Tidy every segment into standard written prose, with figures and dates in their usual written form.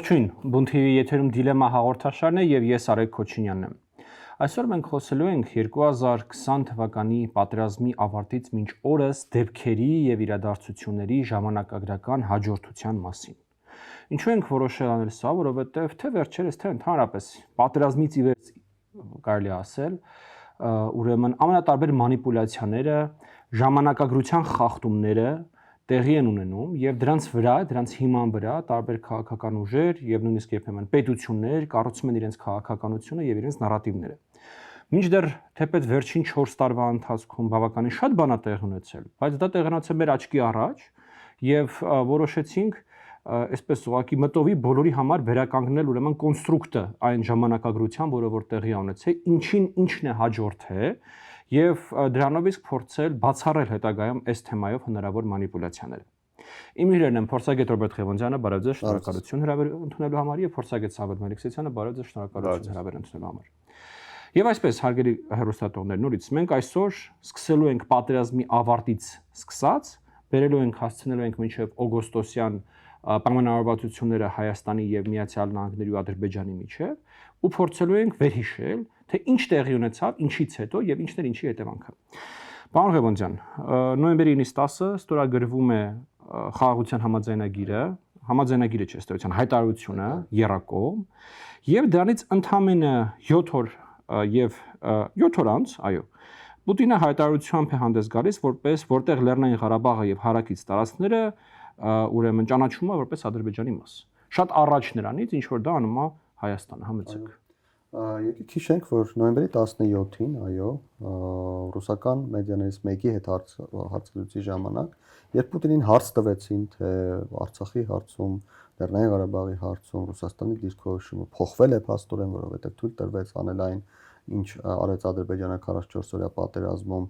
Ողջույն, Բունթի եթերում դիլեմա հաղորդաշարն է եւ ես Արեգ Քոչինյանն եմ։ Այսօր մենք խոսելու ենք 2020 թվականի պատերազմի ավարտից մինչ օրս դեպքերի եւ իրադարձությունների ժամանակագրական հաջորդության մասին։ Ինչու ենք որոշել անել սա, որովհետեւ թե վերջերս, թե ընդհանրապես պատերազմից ի վեր կարելի ասել, ուրեմն ամենատարբեր մանիպուլյացիաները, ժամանակագրության խախտումները տեղի են ունենում եւ դրանց հիման վրա տարբեր քաղաքական ուժեր եւ նույնիսկ երբեմն պետություններ կառուցում են իրենց քաղաքականությունը եւ իրենց նարատիվները։ Մինչդեռ թեպետ վերջին 4 տարվա ընթացքում բավականին շատ բան է տեղի ունեցել, բայց դա տեղի ունեցել մեր աչքի առաջ եւ որոշեցինք այսպես ուղղակի մտովի բոլորի համար վերականգնել ուրեմն կոնստրուկտը այն ժամանակագրության, որը որ տեղի ունեցել, ինչն է հաջորդել եւ դրանով իսկ փորձել բացառել հետագայում այս թեմայով հնարավոր մանիպուլյացիաները։ Իմ հյուրերն են փորձագետ Ռոբերտ Ղևոնդյանը, բարև ձեզ, շնորհակալություն հրավեր ընդունելու համար եւ փորձագետ Սամվել Մելիքսյանը, բարև ձեզ, շնորհակալություն հրավեր ընդունելու համար։ Եվ այսպես, հարգելի հեռուստատողներ, նորից մենք այսօր սկսելու ենք պատերազմի ավարտից սկսած, բերելու ենք, հասցնելու ենք մինչև օգոստոսյան պայմանավորվածությունները Հայաստանի եւ Միացյալ Նահանգների ու Ադրբեջանի միջև ու փորձելու ենք վերհիշել, թե ինչ տեղի ունեցավ, ինչից հետո եւ ինչն էր ինչի հետևանքը։ Պարոն Ղևոնդյան, նոյեմբերի 9-ից 10-ը ստորագրվում է խաղաղության համաձայնագիրը չէ, ստորության հայտարարությունը եռակողմ եւ դրանից ընդամենը 7 օր եւ 7 օր անց, այո, Պուտինը հայտարարությամբ է հանդես գալիս, որտեղ Լեռնային Ղարաբաղը եւ հարակից տարածքները ուրեմն ճանաչում է որպես Ադրբեջանի մաս։ Շատ առաջ նրանից, ինչ որ դա անում է Հայաստանը, համեցեք։ Եկեք հիշենք, որ նոյեմբերի 17-ին, այո, ռուսական մեդիաներից մեկի հետ հարցազրույցի ժամանակ, երբ Պուտինին հարց տվեցին, թե Արցախի հարցում, Լեռնային Ղարաբաղի հարցում Ռուսաստանի դիրքորոշումը փոխվել է փաստորեն, որովհետև թույլ տրվեց անել այն, ինչ արեց Ադրբեջանը 44 օրյա պատերազմում,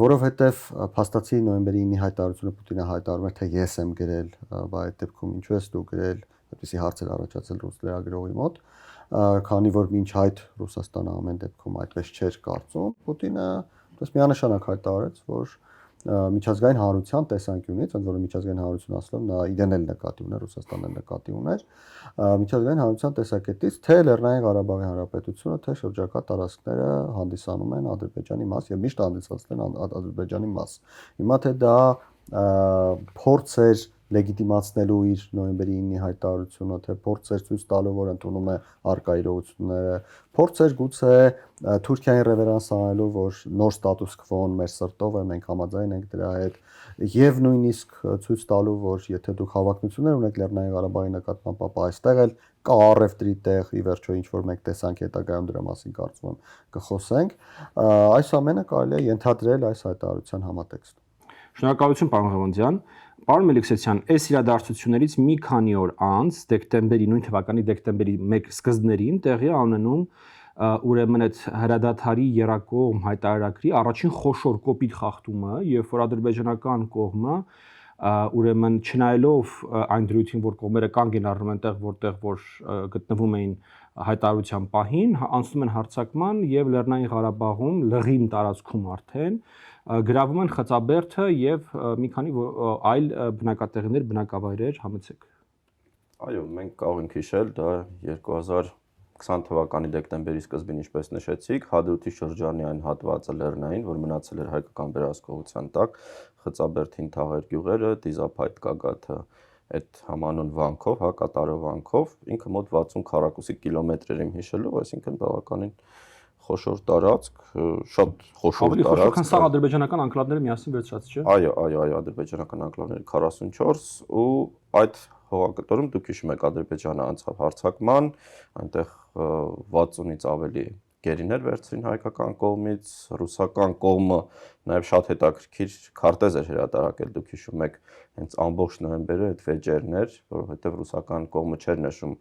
որովհետև փաստացի նոյեմբերի 9-ի հայտարարությունը Պուտինը հայտարարում էր, թե ես եմ գրել, բայց այդ դեպքում ինչու ես դու գրել, այդպիսի հարցեր առաջացել ռուս լրագրողի մոտ, քանի որ մինչ այդ Ռուսաստանը ամեն դեպքում այդպես չէր կարծում, Պուտինը միանշանակ հայտարարեց, որ միջազգային հանրության տեսանկյունից, ընդ որում միջազգային հանրություն ասելով նա իրեն էլ նկատի ուներ, Ռուսաստանն էլ նկատի ուներ, միջազգային հանրության տեսակետից թե Լեռնային Ղարաբաղի Հանրապետությունը, թե շրջակա տարածքները հանդիսանում են Ադրբեջանի մաս եւ միշտ հանդիսացել են Ադրբեջանի մաս։ Հիմա թե դա փորձ էր լեգիտիմացնելու իր նոյեմբերի 9-ի հայտարարությունը, թե փորձ էր ցույց տալու, որ ընդունում է արկա իրողությունները, փորձ էր գուցե Թուրքիային ռևերանս անելու, որ նոր ստատուս քվոն մեր սրտով է, մենք համաձայն ենք դրա հետ, եւ նույնիսկ ցույց տալու, որ եթե դուք հավակնություններ ունեք Լեռնային Ղարաբաղի նկատմամբ, ապա այստեղ էլ կա առևտրի տեղ, ի վերջո ինչ որ մենք տեսանք հետագայում դրա մասին կարծում եմ կխոսենք, այս ամենը կարելի է ենթադրել այս հայտարարության համատեքստում։ Շնորհակալություն, պարոն Ղևոնդյան։ Պարոն Մելիքսյան, այս իրադարձություններից մի քանի օր անց, դեկտեմբերի նույն թվականի դեկտեմբերի 1 սկզբներին տեղի ունենում ուրեմն այդ հրադադարի եռակողմ հայտարարագրի առաջին խոշոր կոպիտ խախտումը, երբ որ ադրբեջանական կողմը ուրեմն չնայելով այն դրույթին, որ կողմերը կանգ են առնում այնտեղ, որտեղ որ գտնվում էին հայտարարության պահին, անցնում են հարձակման եւ Լեռնային Ղարաբաղում լղիմ տարածքում արդեն գրավում են Խծաբերդը եւ մի քանի այլ բնակատեղիներ, բնակավայրեր, համեցեք։ Այո, մենք կարող ենք հիշել, դա 2020 թվականի դեկտեմբերի սկզբին, ինչպես նշեցիք, Հադրութի շրջանի այն հատվածը Լեռնային, որ մնացել էր հայկական վերահսկողության տակ, Խծաբերդին թաղեր գյուղերը, Դիզափայտ Կագաթը այդ համանուն վանքով, հակատարո վանքով, ինքը մոտ 60 քառակուսի կիլոմետր եմ հիշելով, այսինքն բավականին խոշոր տարածք, շատ խոշոր տարածք։ Ավելի խոշոր, քան սա ադրբեջանական անկլավները միասին վերցրած չէ։ Այո, ադրբեջանական անկլավները 44 ու այդ հողակտորում դուք հիշում եք Ադրբեջանը անցավ հարձակման, այնտեղ 60-ից ավելի գերիներ վերցրին հայկական կողմից, ռուսական կողմը նաև շատ հետաքրքիր քարտեզ էր հրատարակել, դուք հիշում եք, հենց ամբողջ նոյեմբերը այդ վեճերն էր, որովհետև ռուսական կողմը չէր նշում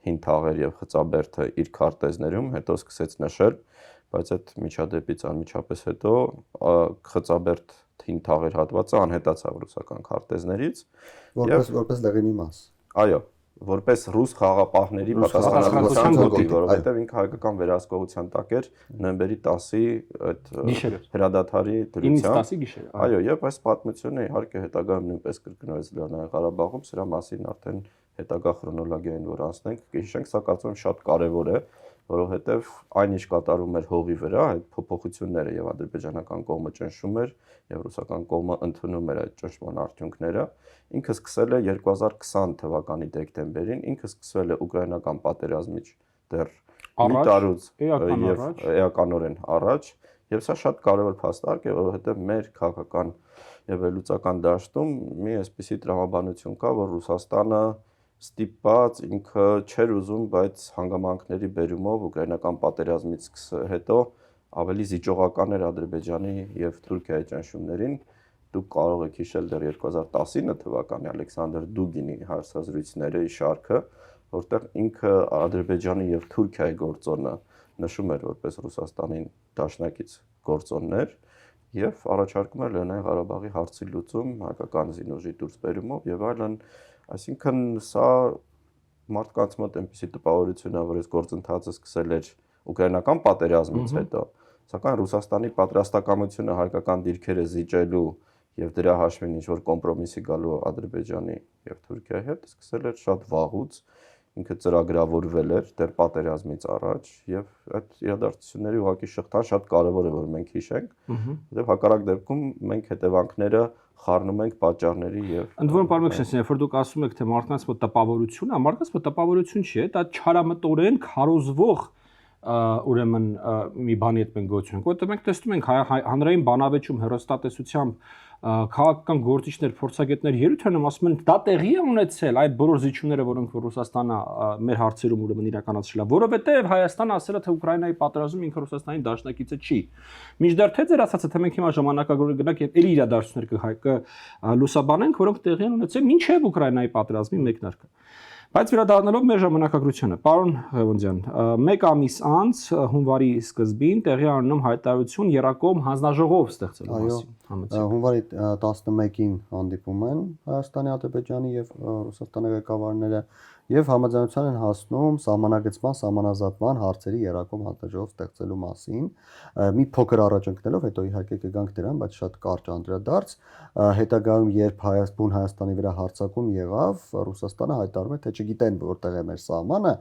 հին թաղեր եւ Խծաբերդը իր քարտեզներում, հետո սկսեց նշել, բայց այդ միջադեպից անմիջապես հետո Խծաբերդ հին թաղեր հատվածը անհետացավ ռուսական քարտեզներից որպես լեգիմի մաս։ Այո, որպես ռուս խաղապահների պատասխանատվության գոտի, որովհետև ինքը հայկական վերահսկողության տակ էր նոյեմբերի 10-ի այդ հրադադարի դրությամբ։ 9-10-ի գիշերը։ Այո, եւ այս պատմությունը իհարկե հետագայում նույնպես կրկնվեց Լեռնային Ղարաբաղում, սրա մասին արդեն հետագա քրոնոլոգիային որ անցնենք, հիշենք, սա կարծում եմ շատ կարևոր է, որովհետև այն ինչ կատարում էր հողի վրա, այդ փոփոխությունները եւ ադրբեջանական կողմը ճնշում էր եւ ռուսական կողմը ընդունում էր այդ ճնշման արդյունքները, ինքը սկսել է 2020 թվականի դեկտեմբերին, ինքը սկսվել է ուկրաինական պատերազմից դեռ մի տարուց եւ էականորեն առաջ, եւ սա շատ կարևոր փաստարկ է, որովհետեւ մեր քաղաքական եւ վերլուծական դաշտում մի այսպիսի տրամաբանություն կա, որ Ռուսաստանը ստիպված ինքը չէր ուզում, բայց հանգամանքների բերումով ուկրաինական պատերազմից հետո ավելի զիջողական էր Ադրբեջանի եւ Թուրքիայի ճնշումներին։ Դուք կարող եք հիշել դեռ 2019 թվականի Ալեքսանդր Դուգինի հարցազրույցների շարքը, որտեղ ինքը Ադրբեջանի եւ Թուրքիայի գործոնը նշում էր որպես Ռուսաստանին դաշնակից գործոններ եւ առաջարկում էր Լեռնային Ղարաբաղի հարցի լուծում հայկական զինուժի դուրսբերումով եւ այլն, այսինքն սա մարդկանց մոտ այնպեսի տպավորություն է, որ այս գործընթացը սկսել էր ուկրաինական պատերազմից հետո, սակայն Ռուսաստանի պատրաստակամությունը հայկական դիրքերը զիջելու եւ դրա հաշվին ինչ որ կոմպրոմիսի գալու Ադրբեջանի եւ Թուրքիայի հետ սկսել էր շատ վաղուց, ինքը ծրագրավորվել էր դեռ պատերազմից առաջ եւ այդ իրադարձությունների ուղղակի շղթան շատ կարեւոր է որ մենք հիշենք, որովհետեւ հակառակ դեպքում մենք հետևանքները խառնում ենք պատճառների եւ ընդ որում պարոն Քրիստոսյան, երբ որ դուք ասում եք թե մարդկանց մոտ տպավորություն է, մարդկանց մոտ տպավորություն չի, դա չարամտորեն քարոզվող ուրեմն մի բանի հետ մենք գոչում ենք, որտեղ մենք տեսնում ենք հանրային բանավեճում հեռուստատեսությամբ քաղաքական գործիչներ, փորձագետներ ելույթ են ասում են դա տեղի է ունեցել այդ բոլոր զիջումները, որոնք Ռուսաստանը մեր հարցերում ուրեմն իրականացրել է, որովհետև Հայաստանը ասել է թե Ուկրաինայի պատերազմում ինքը Ռուսաստանի դաշնակիցը չի։ Մինչդեռ թե ձեր ասածը թե մենք հիմա ժամանակագրորեն գնանք եւ էլի իրադարձություններ լուսաբանենք, որոնք տեղի են ունեցել մինչեւ Ուկրաինայի պատերազմի մեկնարկը։ Բայց վերադառնալով մեր ժամանակագրությանը, պարոն Ղևոնդյան, 1 ամիս անց հունվարի սկզբին տեղի առնում հայտարարություն Երակոմ հանձնաժողով ստեղծելու մասին։ Հունվարի 11-ին հանդիպում են Հայաստանի, Ադրբեջանի եւ Ռուսաստանի ղեկավարները եւ համաձայնության են հասնում սահմանագծման, սահմանազատման հարցերի Երակոմ հանձնաժողով ստեղծելու մասին։ Մի փոքր առաջընկնելով, հետո իհարկե կգանք դրան, բայց շատ կարճ անդրադարձ, հետագայում երբ բուն Հայաստանի վրա հարձակում եղավ, Ռուսաստանը հայտարարում է, թե չգիտեն որտեղ է մեր սահմանը,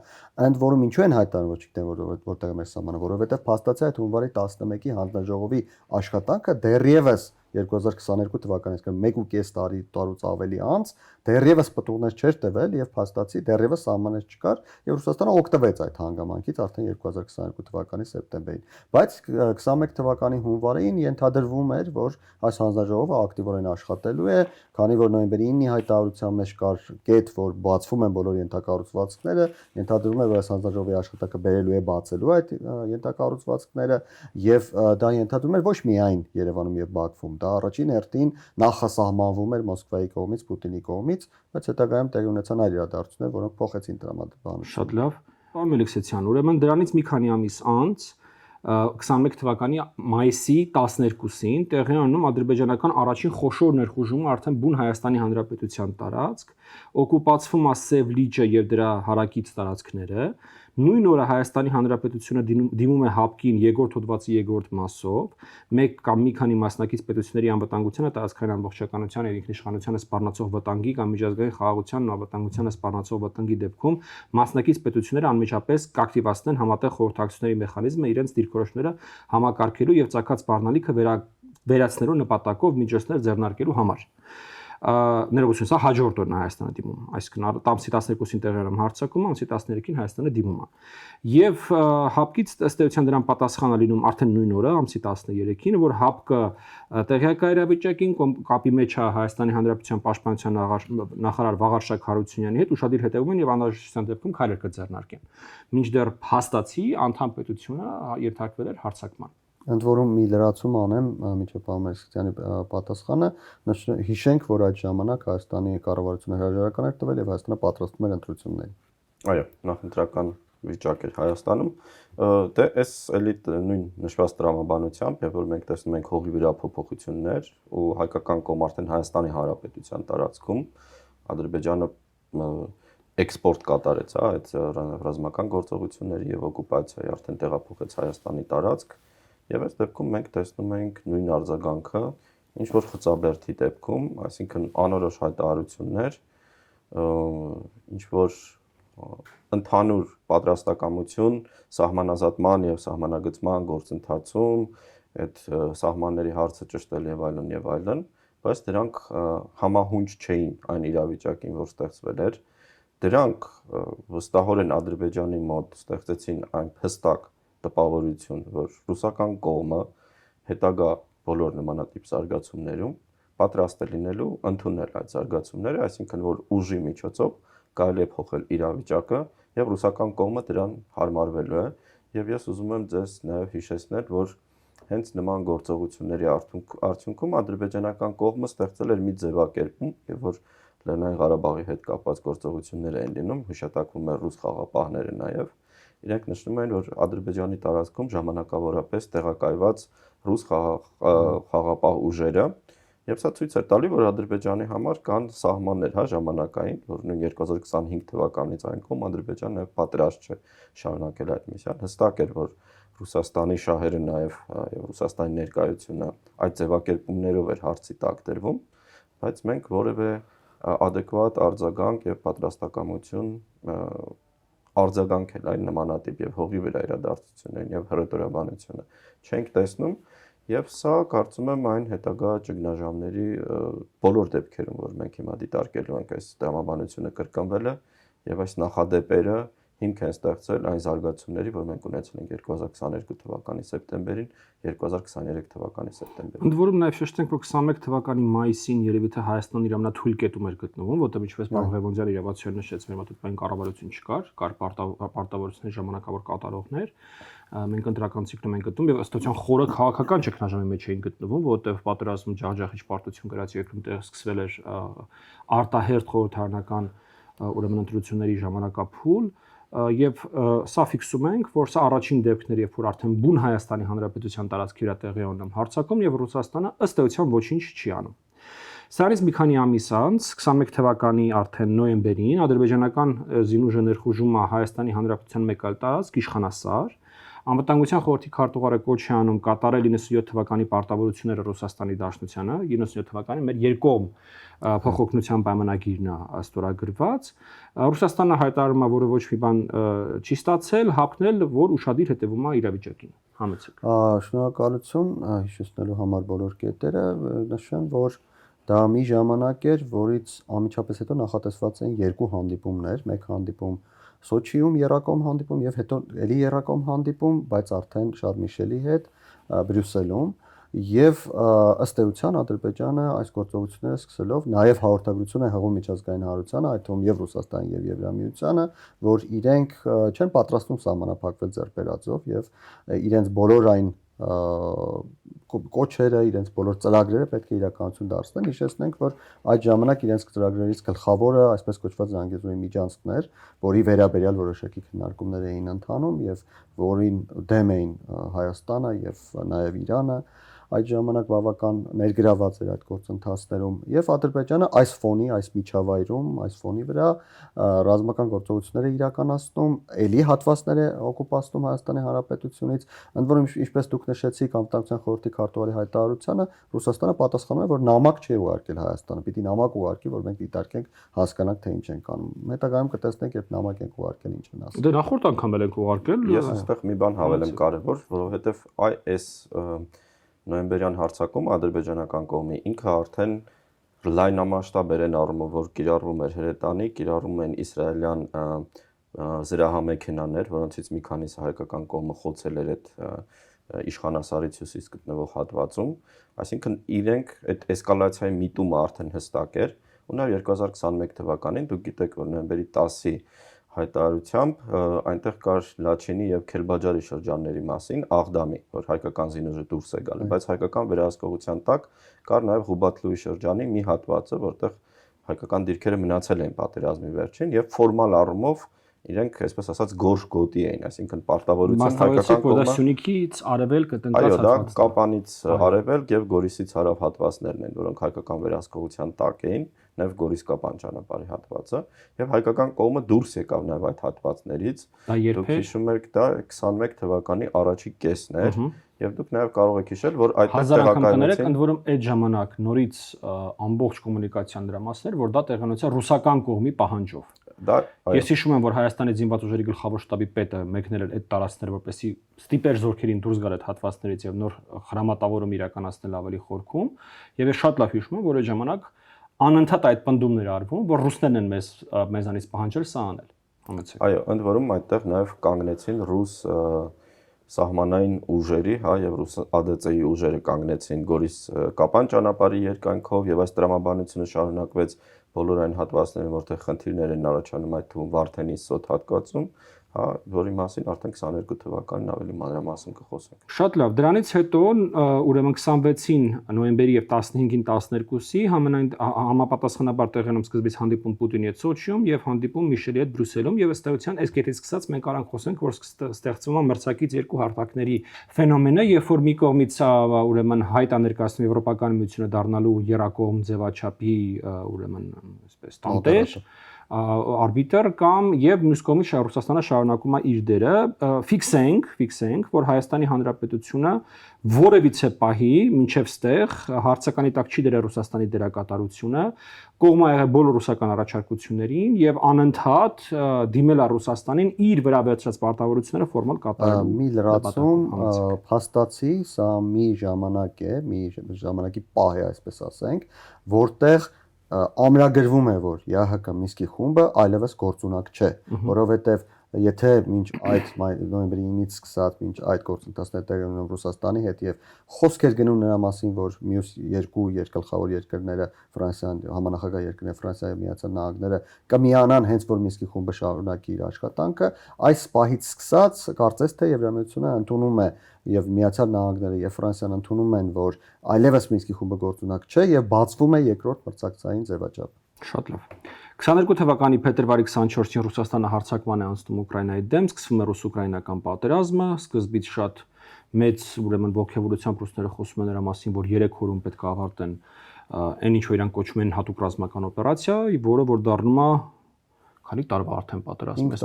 ընդ որում ինչու են հայտարարում, որ չգիտեն որտեղ է մեր սահմանը, որովհետեւ փաստացի այդ հունվարի 11-ի հանձնաժողովի աշխատանքը դեռևս 2022 թվականից, այսինքն 1.5 տարուց ավելի անց դեռևս պտուղներ չէր տվել եւ փաստացի դեռևս սահմաններ չկար եւ Ռուսաստանը օգտվեց այդ հանգամանքից արդեն 2022 թվականի սեպտեմբերին, բայց 21 թվականի հունվարին ենթադրվում էր, որ այս հանձնաժողովը ակտիվորեն աշխատելու է, քանի որ նոյեմբերի 9-ի հայտարարության մեջ կար կետ, որ բացվում են բոլոր ենթակառուցվածքները, ենթադրվում է, որ այս հանձնաժողովի աշխատանքը բերելու է բացելու այդ ենթակառուցվածքները եւ դա ենթադրում էր ոչ միայն Երևանում եւ Բաքվում, դա առաջին հերթին նախասահմանվում էր Մոսկվայի կողմից, Պուտինի կողմից, բայց հետագայում տեղի ունեցան այլ իրադարձություններ, որոնք փոխեցին տրամաբանությունը։ Շատ լավ։ Պարոն Մելիքսեթյան, ուրեմն դրանից մի քանի ամիս անց 21 թվականի մայիսի 12-ին տեղի առնում ադրբեջանական առաջին խոշոր ներխուժումը արդեն բուն Հայաստանի Հանրապետության տարածք, օկուպացվում է Սև լիճը եւ դրա հարակից տարածքները, նույն օրը Հայաստանի Հանրապետությունը դիմում է ՀԱՊԿ-ին երկրորդ հոդվածի երկրորդ մասով, մեկ կամ մի քանի մասնակից պետությունների անվտանգությանը, տարածքային ամբողջականության եւ ինքնիշխանությանը սպառնացող վտանգի կամ միջազգային խաղաղությանն ու անվտանգությանը սպառնացող վտանգի դեպքում մասնակից պետությունները անմիջապես կակտիվացնեն համատեղ խորհրդակցությունների մեխանիզմը իրենց դիրքորոշումները համակարգելու եւ ցակած բառնալիքը վերացնելու նպատակով միջոցներ ձեռնարկելու համար։ Ներողություն, սա հաջորդ օրն է Հայաստանը դիմում, այսինքն ամսի 12-ին տեղի առնում հարձակումը, ամսի 13-ին Հայաստանը դիմում է։ Եվ ՀԱՊԿ-ից ըստ էության դրան պատասխան է լինում արդեն նույն օրը, ամսի 13-ին, որ ՀԱՊԿ-ը տեղյակ է իրավիճակին, կապի մեջ է Հայաստանի Հանրապետության պաշտպանության նախարար Վաղարշակ Հարությունյանի հետ, ուշադիր հետևում են եւ անհրաժեշտության դեպքում քայլեր կձեռնարկեն։ Մինչդեռ փաստացի անդամ պետությունը ենթարկվել էր հարձակման։ Ընդ որում մի լրացում անեմ միջև պարոն Մելիքսեթյանի պատասխանը, հիշենք, որ այդ ժամանակ Հայաստանի կառավարությունը հրաժարական էր տվել եւ Հայաստանը պատրաստվում էր ընտրությունների։ Այո, նախընտրական վիճակ էր Հայաստանում, դե այս էլիտ նույն նշված տրամաբանությամբ, երբ որ մենք տեսնում ենք հողի վրա փոփոխություններ ու հայկական կողմ արդեն Հայաստանի Հանրապետության տարածքում Ադրբեջանը էքսպորտ կատարեց, այդ ռազմական գործողությունների եւ օկուպացիայի արդեն տեղափոխեց Հայաստանի տարածք, եւ այս դեպքում մենք տեսնում ենք նույն արձագանքը, ինչ որ խծաբերդի դեպքում, այսինքն անորոշ հայտարարություններ, ինչ որ ընդհանուր պատրաստակամություն սահմանազատման եւ սահմանագծման գործընթացում այդ սահմանների հարցը ճշտել եւ այլն, բայց դրանք համահունչ չէին այն իրավիճակին, որ ստեղծվել էր։ Դրանք վստահորեն Ադրբեջանի մոտ ստեղծեցին այն հստակ տպավորություն, որ ռուսական կողմը հետագա բոլոր նմանատիպ զարգացումներում պատրաստ է լինելու ընդունել այդ զարգացումները, այսինքն որ ուժի միջոցով կարելի է փոխել իրավիճակը եւ ռուսական կողմը դրան հարմարվելու է եւ ես ուզում եմ ձեզ նաեւ հիշեցնել, որ հենց նման գործողությունների արդյունքում ադրբեջանական կողմը ստեղծել էր մի ձևակերպում եւ որ Լեռնային Ղարաբաղի հետ կապված գործողություններ են լինում, հիշատակվում է ռուս խաղապահները նաեւ իրենք նշում են, որ Ադրբեջանի տարածքում ժամանակավորապես տեղակայված ռուս խաղապահ ուժերը եւ սա ցույց է տալի, որ Ադրբեջանի համար կան սահմաններ, ժամանակային, որ նույն 2025 թվականից այն կողմ Ադրբեջանը նաեւ պատրաստ չէ շարունակել այդ միսիան։ Հստակ էր, որ Ռուսաստանի շահերը նաեւ եւ Ռուսաստանի ներկայությունը այդ ձևակերպումներով էր հարցի տակ դրվում, բայց մենք որևէ adekvat արձագանք եւ պատրաստակամություն արձագանքել այն նմանատիպ եւ հողի վրա իրադարձություններին եւ հռետորաբանությունը չենք տեսնում եւ սա կարծում եմ այն հետագա ճգնաժամերի բոլոր դեպքերում, որ մենք հիմա դիտարկելու ենք այս տրամաբանությունը կրկնվել է եւ այս նախադեպերը հիմք են ստեղծել այն զարգացումների, որ մենք ունեցել ենք 2022 թվականի սեպտեմբերին, 2023 թվականի սեպտեմբերին։ Ընդ որում նաև շեշտենք, որ 21 թվականի մայիսին երևի թե Հայաստանը իր ամենաթույլ կետում էր գտնվում, որտեղ ինչպես պարոն Ղևոնդյանը իրավացիորեն նշեց, մեր մոտ այդպիսի կառավարություն չկար, կար պարտավորությունների ժամանակավոր կատարողներ, մենք ընտրական ցիկլում ենք գտնում եւ ըստ էության խորը քաղաքական ճգնաժամի մեջ էին գտնվում, որտեղ պատերազմը ջախջախիչ պարտություն գրած երկրում տեղ սկսվել էր արտահերթ խորհրդարանական ուրեմն ընտրությունների ժամանակափուլ եւ սա ֆիքսում ենք, որ սա առաջին դեպքն էր, երբ որ արդեն բուն Հայաստանի Հանրապետության տարածքի վրա տեղի ունենում հարձակում եւ Ռուսաստանը ըստ էության ոչինչ չի անում։ Սրանից մի քանի ամիս անց 21 թվականի արդեն նոյեմբերին ադրբեջանական զինուժը ներխուժում է Հայաստանի Հանրապետության մեկ այլ տարածք Իշխանասար, Անվտանգության խորհրդի քարտուղարը կոչ է անում կատարել 97 թվականի պարտավորությունները Ռուսաստանի Դաշնությանը, 97 թվականին մեր երկկողմ փոխօգնության պայմանագիրն է ստորագրված։ Ռուսաստանը հայտարարում է, որ ոչ մի բան չի ստացել, հապնել, որ ուշադիր հետևում է իրավիճակին։ Համեցեք։ Շնորհակալություն հիշեցնելու համար բոլոր կետերը, նշեմ, որ դա մի ժամանակ էր, որից անմիջապես հետո նախատեսված էին երկու հանդիպումներ, մեկ հանդիպում Սոչիում երակոմ հանդիպում եւ հետո էլի երակոմ հանդիպում, բայց արդեն Շարմիշելի հետ Բրյուսելում եւ ըստ էության Ադրբեջանը այս գործողությունները սկսելով նաեւ հաղորդագրություն է հղում միջազգային հանրությանը, այդ թվում եւ Ռուսաստան եւ Եվրամիությանը, որ իրենք չեն պատրաստվում սահմանափակվել ձեռբերածով եւ իրենց բոլոր այն կոչերը, իրենց բոլոր ծրագրերը պետք է իրականություն դարձնեն։ Հիշեցնենք, որ այդ ժամանակ իրենց ծրագրերից գլխավորը այսպես կոչված Զանգեզուրի միջանցքն էր, որի վերաբերյալ որոշակի քննարկումներ էին ընթանում եւ որին դեմ էին Հայաստանը եւ նաեւ Իրանը այդ ժամանակ բավական ներգրաված էր այդ գործընթացներում եւ Ադրբեջանը այս ֆոնի, այս միջավայրում, այս ֆոնի վրա ռազմական գործողություններ է իրականացնում, ելի հատվածներ է օկուպացնում Հայաստանի Հանրապետությունից, ընդ որում ինչպես դուք նշեցիք Անվտանգության խորհրդի քարտուղարի հայտարարությանը, Ռուսաստանը պատասխանում է, որ նամակ չի ուղարկել Հայաստանը, պիտի նամակ ուղարկի, որ մենք դիտարկենք, հասկանանք թե ինչ ենք անում։ Հետագայում կտեսնենք, երբ նամակ ենք ուղարկել, ինչ են ասում։ Դե նախորդ անգամ էլ ենք ուղարկել։ Ես այստեղ մի բան հավելեմ կարևոր, որովհետեւ այս նոյեմբերյան հարձակում ադրբեջանական կողմի ինքը արդեն լայնամասշտաբերեն առումով, որ կիրառվում էր հրետանի, կիրառվում են իսրայելյան զրահամեքենաներ, որոնցից մի քանիսը հայկական կողմը խոցել էր այդ Իշխանասարից հյուսիս գտնվող հատվածում, այսինքն իրենք այդ էսկալացիայի միտումը արդեն հստակ էր, ու նաև 2021 թվականին դուք գիտեք, որ նոյեմբերի 10-ի հայտարարությամբ այնտեղ կար Լաչինի եւ Քելբաջարի շրջանների մասին աղդամի, որ հայկական զինուժը դուրս է գալու, բայց հայկական վերահսկողության տակ կար նաեւ Ղուբաթլուի շրջանի մի հատվածը, որտեղ հայկական դիրքերը մնացել էին պատերազմի վերջին եւ ֆորմալ առումով իրենք, այսպես ասած, գորշ գոտի էին, այսինքն պարտավորություն հայկական կողմը Սյունիքից արևելք տնկած հատվածներ։ Այո, դա Կապանից արևելք եւ Գորիսից հարավ հատվածներն են, որոնք հայկական վերահսկողության տակ էին, Նև-Գորիսկապան ճանապարհի հատվածը, եւ հայկական կողմը դուրս եկավ նաեւ այդ հատվածներից։ Դա երբ Դուք էր։ հիշում եք, դա 21 թվականի առաջի կեսն էր, եւ դուք նաեւ կարող եք հիշել, որ այդտեղ Հազար անգամ կներեք, տեղակայվեցին ընդ որում այդ ժամանակ նորից ամբողջ կոմունիկացիան դրա մասն էր, որ դա տեղի ունեցավ ռուսական կողմի պահանջով։ դա Ես հիշում եմ, որ Հայաստանի զինված ուժերի գլխավոր շտաբի պետը մեկնել էր այդ տարածքները, որպեսզի ստիպեր զորքերին դուրս գալ այդ հատվածներից եւ նոր խրամատավորում իրականացնել ավելի խորքում, եւ ես շատ լավ հիշում եմ, որ այդ ժամանակ անընդհատ այդ պնդումներ արվում, որ ռուսներն են մեզանից պահանջել սա անել։ Համեցեք։ այո, ընդ որում այդտեղ նաեւ կանգնեցին ռուս սահմանային ուժերի, հա, եւ ռուս ԱԴՑ-ի ուժերը կանգնեցին Գորիս-Կապան ճանապարհի երկայնքով եւ այս տրամաբանությունը շարունակվեց բոլոր այն հատվածներում, որտեղ խնդիրներ են առաջանում, այդ թվում Վարդենի սոթ հատկացում, հա, որի մասին արդեն 22 թվականին ավելի մանրամասն կխոսենք։ Շատ լավ։ Դրանից հետո ուրեմն 26-ին նոյեմբերի եւ 15-ին 12-ի համապատասխանաբար տեղանում սկզբից հանդիպում Պուտինի հետ Սոչիում եւ հանդիպում Միշելի հետ Բրյուսելում եւ ըստ էության այս կետից սկսած մենք առանց խոսենք, որ ստեղծվում է մրցակից երկու հարթակների ֆենոմենը, երբ որ մի կողմից ուրեմն հայտ է ներկայացնում Եվրոպական միությունը դառնալու երակողմ ձևաչափի ուրեմն այսպես տանտեր արբիտր կամ եւ մյուս կողմից Ռուսաստանը շարունակում է իր դերը ֆիքսենք որ Հայաստանի Հանրապետությունը որևիցե պահի մինչև ստեղ հարցականի տակ չի դրել Ռուսաստանի դերակատարությունը կողմ է եղել բոլոր ռուսական առաջարկություններին եւ անընդհատ դիմել է Ռուսաստանին իր վրա վերցրած պարտավորությունները ֆորմալ կատարելու մի լրացում փաստացի սա մի ժամանակ է մի ժամանակի պահ է այսպես ասենք որտեղ ամրագրվում է որ ՀՀԿ Մինսկի խումբը այլևս գործունակ չէ որովհետեւ եթե մինչ այդ նոյեմբերի 9-ից սկսած մինչ այդ գործընթացները տեղի ունեն Ռուսաստանի հետ եւ խոսքեր գնում նրա մասին որ մյուս երկու երկգլխավոր երկրները Ֆրանսիան համանախագահ երկրները Ֆրանսիայի Միացյալ Նահանգները կմիանան հենց որ Մինսկի խումբը շարունակի իր աշխատանքը այս պահից սկսած կարծես թե Եվրամիությունը ընդունում է եւ Միացյալ Նահանգները եւ Ֆրանսիան ընդունում են որ այլևս Մինսկի խումբը գործունակ չէ եւ բացվում է երկրորդ մրցակցային ձևաչափ Շատ լավ 22 թվականի փետրվարի 24-ին Ռուսաստանը հարձակման է անցնում Ուկրաինայի դեմ, սկսվում է ռուս-ուկրաինական պատերազմը, սկզբից շատ մեծ ուրեմն ողջավորությամբ ռուսները խոսում են նրա մասին, որ 3 օրում պետք է ավարտեն այն ինչ որ իրանք կոչում են հատուկ ռազմական օպերացիա, որը որ դառնում է քանի տարվա արդեն պատերազմը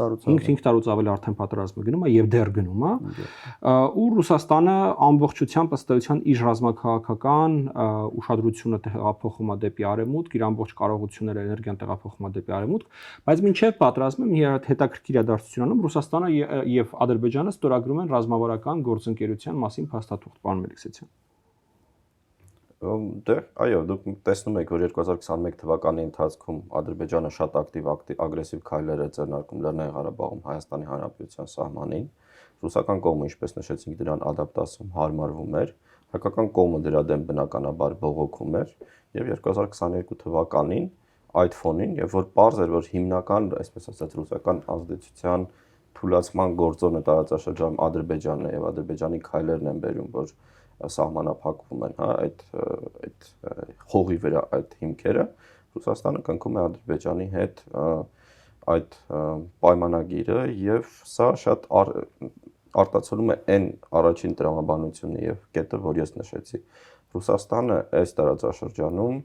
5 տարուց ավելի արդեն պատերազմը գնում է եւ դեռ գնում է ու Ռուսաստանը ամբողջությամբ ըստ էության իր ռազմաքաղաքական ուշադրությունը տեղափոխում է դեպի արևմուտք, իր ամբողջ կարողությունները էներգիան տեղափոխում է դեպի արևմուտք, բայց մինչեւ պատերազմը մի հետաքրքիր իրադարձություն անում Ռուսաստանը եւ Ադրբեջանը ստորագրում են ռազմավարական գործընկերության մասին փաստաթուղթ, պարոն Մելիքսեթյան։ Դե, այո, դուք տեսնում եք, որ 2021 թվականի ընթացքում Ադրբեջանը շատ ակտիվ ագրեսիվ քայլեր է ձեռնարկում Լեռնային Ղարաբաղում Հայաստանի Հանրապետության սահմանին։ Ռուսական կողմը, ինչպես նշեցինք, դրան ադապտացում հարմարվում էր, հայկական կողմը դրա դեմ բնականաբար բողոքում էր, եւ 2022 թվականին այդ ֆոնին, եւ որ պարզ էր, որ հիմնական, այսպես ասած, ռուսական ազդեցության թուլացման գործոնը տարածաշրջանում Ադրբեջանն է եւ Ադրբեջանի քայլերն են բերում, որ սահմանափակվում են, հա, այդ խողի վրա այդ հիմքերը Ռուսաստանը կնքում է Ադրբեջանի հետ այդ պայմանագիրը եւ սա շատ արտացոլում է այն առաջին տրամաբանությունը եւ կետը, որ ես նշեցի։ Ռուսաստանը այս տարածաշրջանում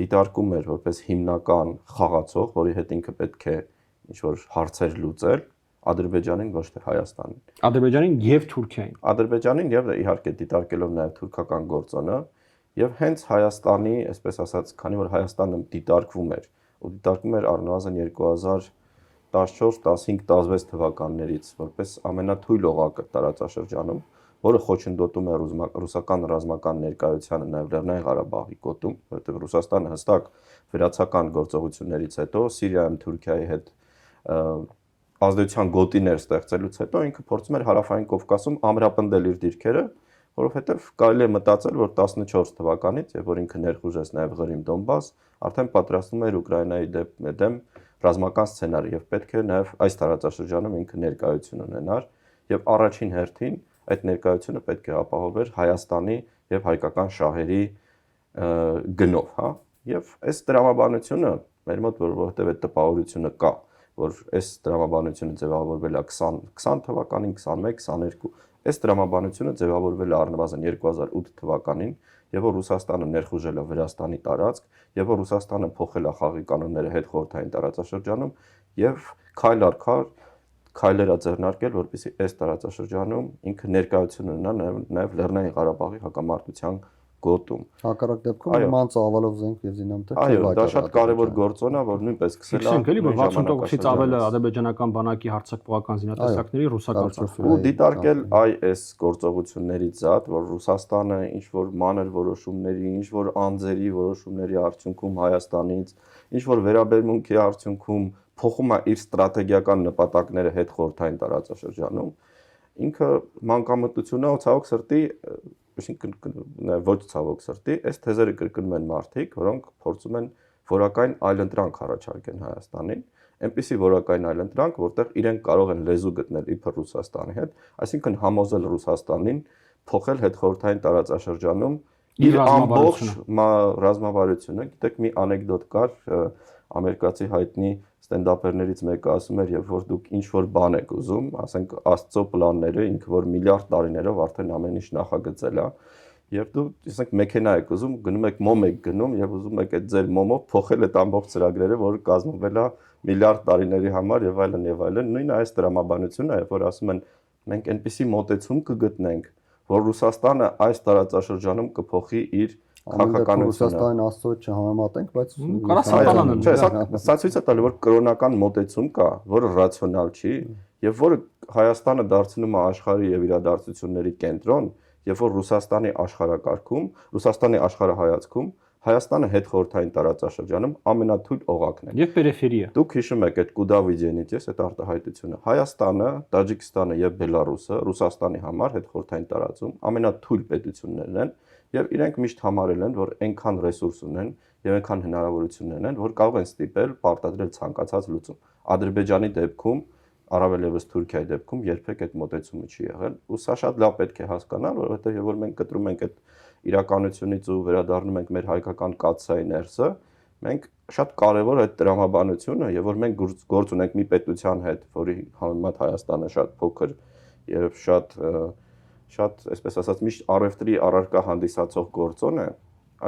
դիտարկում էր որպես հիմնական խաղացող, որի հետ ինքը պետք է ինչ-որ հարցեր լուծել Ադրբեջանին ոչ թե Հայաստանին։ Ադրբեջանին եւ Թուրքիային։ Ադրբեջանին եւ իհարկե դիտարկելով նաեւ թուրքական գործոնը եւ հենց Հայաստանի, այսպես ասած, քանի որ Հայաստանը դիտարկվում էր ու դիտարկվում էր առնվազն 2014, 15, 16 թվականներից որպես ամենաթույլ օղակը տարածաշրջանում, որը խոչընդոտում է ռուսական ռազմական ներկայությանը նաեւ Լեռնային Ղարաբաղի գոտում, որովհետեւ Ռուսաստանը հստակ վերացական գործողություններից հետո Սիրիայում Թուրքիայի հետ ազդեցության գոտիներ ստեղծելուց հետո ինքը փորձում էր հարավային Կովկասում ամրապնդել իր դիրքերը, որովհետև կարելի է մտածել, որ 14 թվականից, եւ որ ինքը ներխուժեց նաեւ Ղրիմ Դոնբաս, արդեն պատրաստվում էր Ուկրաինայի դեմ ռազմական սցենարի եւ պետք է նաեւ այս տարածաշրջանում ինքը ներկայություն ունենար եւ առաջին հերթին այդ ներկայությունը պետք է ապահովեր Հայաստանի եւ հայկական շահերի գնով, հա, եւ այս տրամաբանությունը մեր մոտ որովհետեւ այդ տպավորությունը կա որ այս դրամաբանությունը ձևավորվել է 20 թվականին, 21, 22, այս դրամաբանությունը ձևավորվել է առնվազն 2008 թվականին, եւ որ Ռուսաստանը ներխուժել է Վրաստանի տարածք, եւ որ Ռուսաստանը փոխել է խաղի կանոնները հետխորհրդային տարածաշրջանում եւ քայլ առ քայլ քայլեր է ձեռնարկել, որպեսզի այս տարածաշրջանում ինքը ներկայություն ունենա նաեւ Լեռնային Ղարաբաղի հակամարտության գոտում։ Հակառակ դեպքում նման ծավալով զենք եւ զինամթերք այո, դա շատ կարևոր գործոն է, որ նույնպես սկսել է էլի, որ 60%-ից ավել է ադրբեջանական բանակի հարձակողական զինատեսակների ռուսական ու դիտարկել այս գործողություններից զատ, որ Ռուսաստանը ինչ որ մանր որոշումների, ինչ որ անձերի որոշումների արդյունքում Հայաստանից, ինչ որ վերաբերմունքի արդյունքում փոխում է իր ստրատեգիական նպատակները հետխորհրդային տարածաշրջանում, ինքը մանկամտություն է ու ցավոք սրտի, ոչ ցավոք սրտի, այս թեզերը կրկնում են մարդիկ, որոնք փորձում են որակային այլընտրանք առաջարկեն Հայաստանին, այնպիսի որակային այլընտրանք, որտեղ իրենք կարող են լեզու գտնել իբր Ռուսաստանի հետ, այսինքն համոզել Ռուսաստանին փոխել հետխորհրդային տարածաշրջանում իր ամբողջ ռազմավարությունը։ Գիտեք, մի անեկդոտ կար, ամերիկացի հայտնի ստենդափերներից մեկը ասում էր, երբ որ դուք ինչ որ բան եք ուզում, ասենք Աստծո պլանները, ինքը որ միլիարդ տարիներով արդեն ամեն ինչ նախագծել է, եւ դուք ասենք մեքենա եք ուզում, գնում եք մոմ եք գնում եւ ուզում եք այդ ձեր մոմով փոխել այդ ամբողջ ծրագրերը, որը կազմվել է միլիարդ տարիների համար եւ այլն եւ այլն։ Նույնը այս դրամաբանությունն է, որ ասում են մենք այնպիսի մոտեցում կգտնենք, որ Ռուսաստանը այս տարածաշրջանում կփոխի իր քաղաքականությունը։ Ռուսաստանին Աստծո չհամեմատենք, բայց սա ցույց է տալի, որ կրոնական մոտեցում կա, որը ռացիոնալ չի եւ որը Հայաստանը դարձնում է աշխարհի եւ իրադարձությունների կենտրոն, եւ որ Ռուսաստանի աշխարհակարգում, Ռուսաստանի աշխարհայացքում Հայաստանը հետխորհրդային տարածաշրջանում ամենաթույլ օղակն է։ Եվ պերիֆերիա։ Դուք հիշում եք այդ Կուդավիդյանից, այդ արտահայտությունը։ Հայաստանը, Տաջիկստանը եւ Բելարուսը Ռուսաստանի համար հետխորհրդային տարածում ամենաթույլ պետություններն են եւ իրենք միշտ համարել են, որ այնքան ռեսուրս ունեն եւ այնքան հնարավորություններ են, որ կարող են ստիպել պարտադրել ցանկացած լուծում։ Ադրբեջանի դեպքում, առավել եւս Թուրքիայի դեպքում երբեք այդ մոտեցումը չի եղել, ու սա շատ լավ պետք է հասկանալ, որովհետեւ եւ որ մենք կտրում ենք այդ իրականությունից ու վերադառնում ենք մեր հայկական կաթսայի ներսը, մենք շատ կարևոր է այդ դրամաբանությունը եւ որ մենք գործ ունենք մի պետության հետ, որի համեմատ Հայաստանը շատ փոքր եւ շատ, այսպես ասած, միշտ առևտրի առարկա հանդիսացող գործոն է,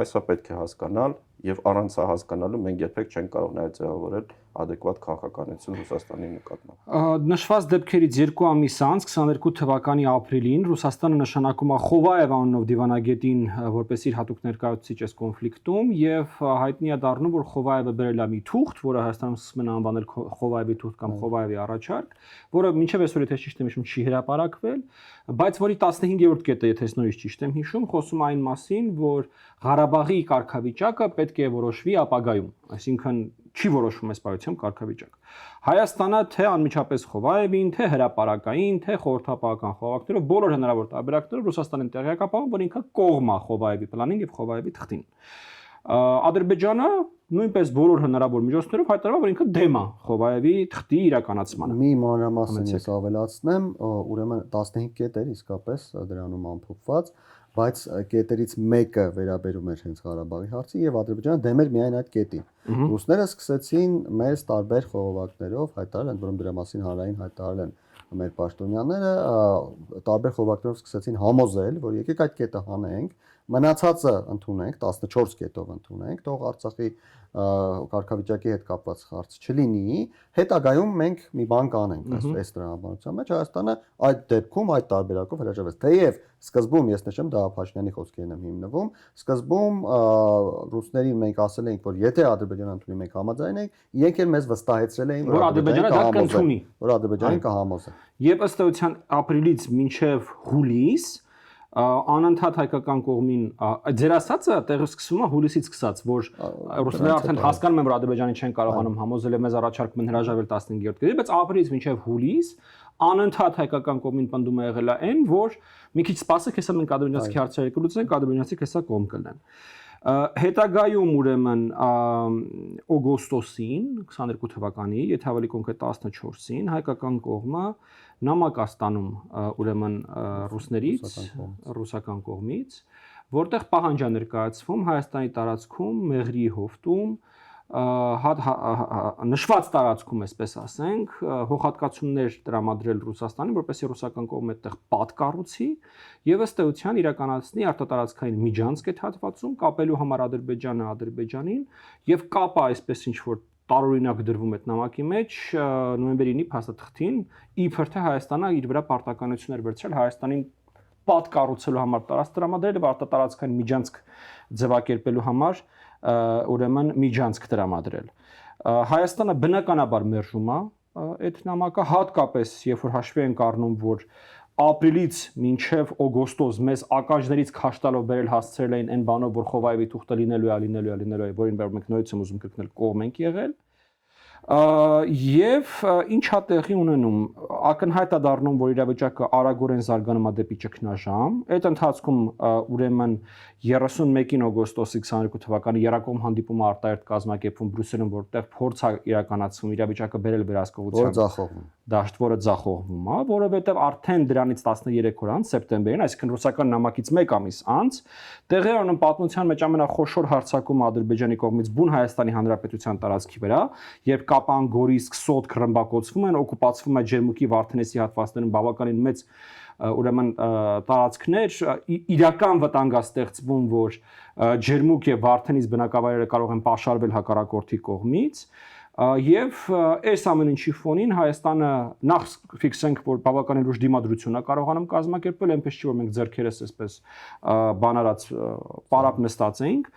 այսա պետք է հասկանալ եւ առանց սա հասկանալու մենք երբեք չենք կարող նաեւ ձևավորել adekvat քաղաքականություն Ռուսաստանի նկատմամբ։ Նշված դեպքերից 2 ամիս անց 22 թվականի ապրիլին Ռուսաստանը նշանակում է Խովաև անունով դիվանագետին որպես իր հատուկ ներկայացուցիչ այս կոնֆլիկտում եւ հայտնի է դառնում, որ Խովաևը բերել է մի թուղթ, որը Հայաստանում սկսում են անվանել Խովաևի թուղթ կամ Խովաևի առաջարկ, որը մինչեւ այսօր եթե ճիշտ եմ հիշում չի հրապարակվել, բայց որի 15-րդ կետը, եթե նույնիսկ ճիշտ եմ հիշում, խոսում այն մասին, որ Ղարաբաղի կարգավիճակը պետք է որոշվի ապագայում, այսինքն չի որոշվում այս պայությամբ կարգավիճակ։ Հայաստանը թե անմիջապես Խովաևին, թե հրապարակային, թե խորհրդապահական խողովակներով բոլոր հնարավոր տարբերակներով Ռուսաստանին տեղեկապահում, որ ինքը կողմ է Խովաևի պլանին եւ Խովաևի թղթին։ Ադրբեջանը նույնպես բոլոր հնարավոր միջոցներով հայտարարել, որ ինքը դեմ է Խովաևի թղթի իրականացմանը։ Մի մանրամասն ես ավելացնեմ, ուրեմն 15 կետ էր իսկապես դրանում ամփոփված, բայց կետերից մեկը վերաբերում էր հենց Ղարաբաղի հարցին եւ Ադրբեջանը դեմ էր միայն այդ կետին։ Ռուսները սկսեցին մեզ տարբեր խողովակներով հայտարարել, որոնք դրա մասին հանրային հայտարարել են մեր պաշտոնյաները, տարբեր խողովակներով սկսեցին համոզել, որ եկեք այդ կետը հանենք, մնացածը ընդունենք, 14 կետով ընդունենք, թող Արցախի կարգավիճակի հետ կապված հարց չլինի, հետագայում մենք մի բան կանենք այս դրամաբանության մեջ, Հայաստանը այդ դեպքում այդ տարբերակով հրաժարվեց։ Թեև սկզբում ես նշեմ, դա Փաշինյանի խոսքերն եմ հիմնվում, սկզբում ռուսներին մենք ասել էինք, որ եթե Ադրբեջանը ընդունի, մենք համաձայն ենք, իրենք էլ մեզ վստահեցրել էին, որ Ադրբեջանը դա կընդունի, որ Ադրբեջանին կհամոզի։ Եվ ըստ էության ապրիլից մինչև հուլիս անընդհատ հայկական կողմին ձեր ասածը տեղը սկսում է հուլիսից սկսած, որ ռուսները արդեն հասկանում են, որ Ադրբեջանին չեն կարողանում համոզել եւ մեզ առաջարկում են հրաժարվել 15-րդ կետից, բայց ապրիլից մինչև հուլիս անընդհատ հայկական կողմին պնդում է եղել այն, որ մի քիչ սպասեք, հեսա մենք ադրբեջանցի հարցերը կլուծենք, ադրբեջանցիք հեսա կողմ կլինեն։ Հետագայում ուրեմն օգոստոսին 22 թվականի, եթե ավելի կոնկրետ 14-ին հայկական կողմը նամակ է ստանում ուրեմն ռուսներից, ռուսական կողմից, որտեղ պահանջ է ներկայացվում Հայաստանի տարածքում Մեղրիի հովտում նշված տարածքում, այսպես ասենք, հողհատկացումներ տրամադրել Ռուսաստանին, որպեսզի ռուսական կողմը այդտեղ պատկառուցի եւ ըստ էության իրականացնի արտատարածքային միջանցք այդ հատվածում կապելու համար Ադրբեջանը Ադրբեջանին եւ կապը այսպես ինչ որ տարօրինակ դրվում այդ նամակի մեջ նոյեմբերի 9-ի փաստաթղթին իբր թե Հայաստանը իր վրա պարտականություններ վերցրել Հայաստանին պատկառուցելու համար տարածք տրամադրել եւ արտատարածքային միջանցք ձևակերպելու համար ուրեմն միջանցք տրամադրել։ Հայաստանը բնականաբար մերժում է այդ նամակը, հատկապես երբ որ հաշվի ենք առնում, որ ապրիլից մինչև օգոստոս մեզ ականջներից քաշ տալով բերել հասցրել էին այն բանով, որ Խովայևի թուղթը լինելու է, որին մենք նույնից եմ ուզում կրկնել կողմ ենք եղել։ Եվ ինչա տեղի ունենում, ակնհայտ է դառնում, որ իրավիճակը արագորեն զարգանում է դեպի ճգնաժամ։ Այդ ընթացքում ուրեմն 31 օգոստոսի 22 թվականի Երակոմ հանդիպումը արտահերտ կազմակերպվում Բրյուսելում, որտեղ փորձ է իրականացվում իրավիճակը բերել վերահսկողության դաշտ, որը ձախողվում է, որովհետև արդեն դրանից 13 օր անց սեպտեմբերին, այսինքն ռուսական նամակից 1 ամիս անց, տեղի է ունենում պատմության մեջ ամենախոշոր հարձակումը Ադրբեջանի կողմից բուն Հայաստանի Հանրապետության տարածքի վրա, երբ Կապան, Գորիսկ, Սոտք ռմբակոծվում են, օկուպացվում է Ջերմուկի Վարդենեսի հատվածներում բավականին մեծ ուրեմն տարածքներ, իրական վտանգ է ստեղծվում, որ Ջերմուկ եւ Վարդենիս բնակավայրերը կարող են պաշարվել հակառակորդի կողմից, եւ այս ամեն ինչի ֆոնին Հայաստանը նախ ֆիքսենք, որ բավականին լուրջ դիմադրություն է կարողանում կազմակերպել, այնպես չի որ մենք ձեռքերս այսպես բանարած պարապ նստած էինք,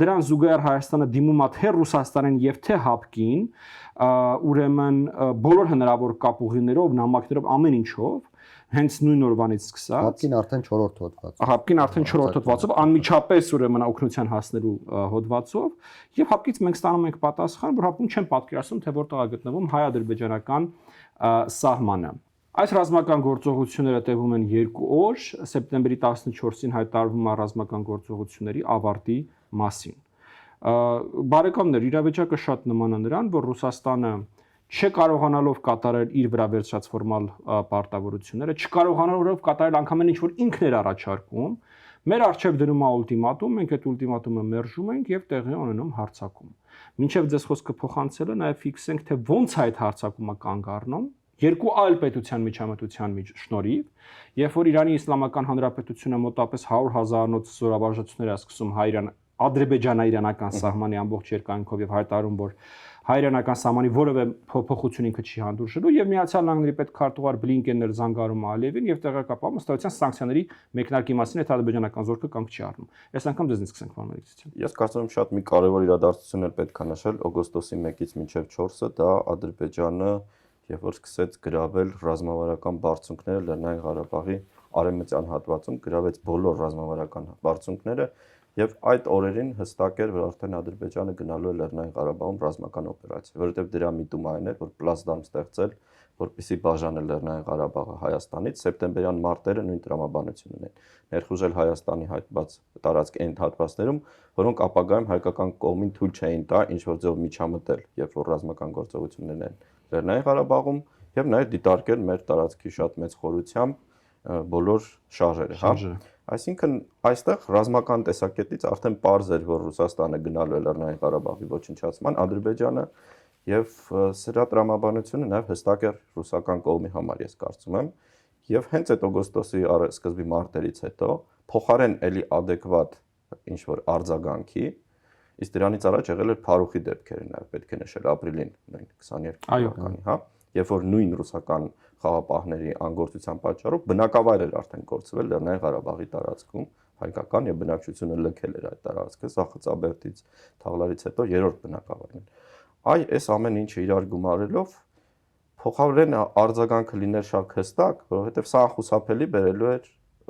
դրան զուգահեռ Հայաստանը դիմում է թե Ռուսաստանին եւ թե ՀԱՊԿ-ին, ուրեմն բոլոր հնարավոր կապուղիներով, նամակներով, ամեն ինչով հենց նույն օրվանից սկսած ՀԱՊԿ-ին արդեն 4-րդ հոդվածով ՀԱՊԿ-ին արդեն 4-րդ հոդվածով անմիջապես ուրեմն օգնության հասնելու հոդվածով եւ ՀԱՊԿ-ից մենք ստանում ենք պատասխան, որ ՀԱՊԿ-ում չեն պատկերացնում, թե որտեղ է գտնվում հայ-ադրբեջանական սահմանը։ Այս ռազմական գործողությունները տևում են 2 օր, սեպտեմբերի 14-ին հայտարարվում է ռազմական գործողությունների ավարտի մասին։ Բարեկամներ, իրավիճակը շատ նման է նրան, որ Ռուսաստանը չկարողանալով կատարել իր վրա վերցրած ֆորմալ պարտավորությունները, չկարողանալով կատարել անգամ ինչ որ ինքն էր առաջարկում, մեր առջև դնում է ուլտիմատում, մենք այդ ուլտիմատումը մերժում ենք եւ տեղի ունենում հարձակում։ Մինչեւ ձեզ խոսքը փոխանցելը նաեւ ֆիքսենք, թե ոնց է այդ հարձակումը կանգ առնում, երկու այլ պետության միջամտության շնորհիվ, երբ որ Իրանի Իսլամական Հանրապետությունը մոտավորապես 100,000-նոց զորավարժություններ է սկսում ադրբեջանա-իրանական սահմանի ամբողջ երկայնքով եւ հայտարարում, որ հայ-իրանական սահմանի որևէ փոփոխություն ինքը չի հանդուրժելու եւ Միացյալ Նահանգների պետքարտուղար Բլինկենն էր զանգարում Ալիևին եւ տեղեկապահում ըստ էության սանկցիաների մեկնարկի մասին այդ ադրբեջանական զորքը կանգ չի առնում։ Այս անգամ դեզնից սկսենք վարմերիկցիան։ Ես կարծում եմ շատ մի կարևոր իրադարձություն էլ պետք է նշել օգոստոսի 1-ից մինչև 4-ը, դա Ադրբեջանը երբ որ սկսեց գրավել ռազմավարական բարձունքները Լեռնային Ղարաբաղի արևմտյան հատվածում, գրավեց բոլոր ռազմավարական բարձունքները եւ այդ օրերին հստակ էր, որ արդեն Ադրբեջանը գնալու է Լեռնային Ղարաբաղում ռազմական օպերացիա, որովհետեւ դրա միտումը այն էր, որ պլազդարմ ստեղծել, որպեսզի բաժանել Լեռնային Ղարաբաղը Հայաստանից, սեպտեմբերյան մարտերը նույն տրամաբանությունն են, ներխուժել Հայաստանի հայտնված տարածք այն հատվածներում, որոնք ապագայում հայկական կողմին թույլ չէին տա ինչ որ ձեւ միջամտել, երբ որ ռազմական գործողություններն են Լեռնային Ղարաբաղում եւ նաեւ դիտարկել մեր տարածքի շատ մեծ խորությամբ բոլոր շարժերը, հա։ Այսինքն այստեղ ռազմական տեսակետից արդեն պարզ էր, որ Ռուսաստանը գնալու է Լեռնային Ղարաբաղի ոչնչացման, Ադրբեջանը եւ սրա տրամաբանությունը նաեւ հստակ էր ռուսական կողմի համար, ես կարծում եմ, եւ հենց այդ օգոստոսի սկզբի մարտերից հետո փոխարեն էլի adekvat ինչ որ արձագանքի, իսկ դրանից առաջ եղել էր Փարուխի դեպքերը նաեւ պետք է նշել ապրիլին 22 թվականի, հա, երբ որ նույն ռուսական խաղապահների անգործության պատճառով բնակավայր էր արդեն կորցվել Լեռնային Ղարաբաղի տարածքում, հայկական եւ բնակչությունը լքել էր այդ տարածքը, Սախծաբերդից, Թաղլարից հետո երրորդ բնակավայրն էր։ Այս ամեն ինչը իրար գումարելով փոխարեն արձագանքը լիներ շատ հստակ, որովհետեւ սա խուսափելի բերելու էր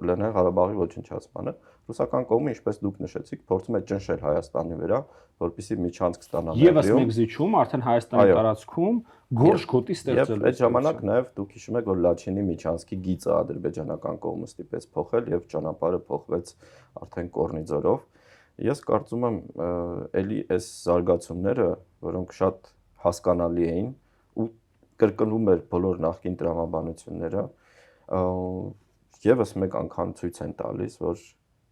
Լեռնային Ղարաբաղի ոչնչացմանը, ռուսական կողմը, ինչպես դուք նշեցիք, փորձում է ճնշել Հայաստանի վրա, որպեսզի միջանցք ստանա Մերիում։ Եվս մեկ զիջում արդեն Հայաստանի տարածքում գորշ գոտի ստեղծել։ Եվ այդ ժամանակ նաև դուք հիշում եք, որ Լաչինի միջանցքի գիծը ադրբեջանական կողմը ստիպեց փոխել եւ ճանապարհը փոխվեց արդեն Կորնիձորով։ Ես կարծում եմ, էլի այս զարգացումները, որոնք շատ հասկանալի էին ու կրկնվում էր բոլոր նախկին տրամաբանությունները, եւս մեկ անգամ ցույց են տալիս, որ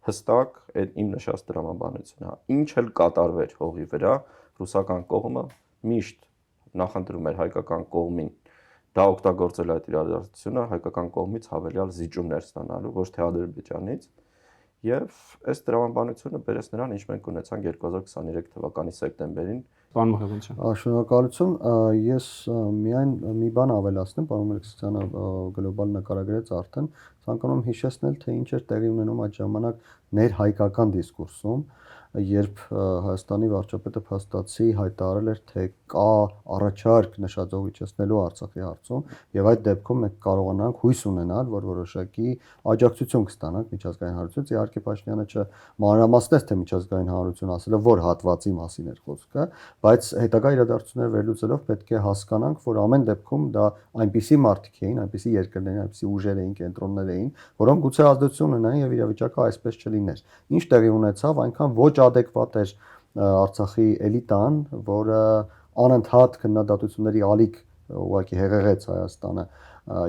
հստակ այդ իմ նշած դրամաբանությունն է։ Ինչ էլ կատարվեր հողի վրա, ռուսական կողմը միշտ նախընտրում էր հայկական կողմին դա օգտագործել այդ իրադարձությունը հայկական կողմից հավելյալ զիջումներ ստանալու, ոչ թե Ադրբեջանից։ Եվ այս դրամաբանությունը բերեց նրան, ինչ մենք ունեցանք 2023 թվականի սեպտեմբերին։ Պարոն Մխիթարյան։ Շնորհակալություն, ես միայն մի բան ավելացնեմ, պարոն Մելիքսյանը գլոբալ նկարագրեց արդեն, ցանկանում եմ հիշեցնել, թե ինչ էր տեղի ունենում այդ ժամանակ ներհայկական դիսկուրսում, երբ Հայաստանի վարչապետը փաստացի հայտարարել էր, թե կա առաջարկ նշաձող իջեցնելու Արցախի հարցում, եւ այդ դեպքում մենք կարողանանք հույս ունենալ, որ որոշակի աջակցություն կստանանք միջազգային հանրությունից։ Իհարկե Փաշինյանը չմանրամասնեց, թե միջազգային հանրությունը ասել է, որ հատվածի մասին էր խոսքը, բայց հետագա իրադարձությունները վերլուծելով պետք է հասկանանք, որ ամեն դեպքում դա այնպիսի մարդիկ էին, այնպիսի երկրներ, այնպիսի ուժեր էին, կենտրոններ էին, որոնք գուցե ազդեցություն ունենային եւ իրավիճակը այսպես չլիներ։ Ինչ տեղի ունեցավ, այնքան ոչ adekvat էր Արցախի էլիտան, որը անընդհատ քննադատությունների ալիք ուղղակի հեղեղեց Հայաստանը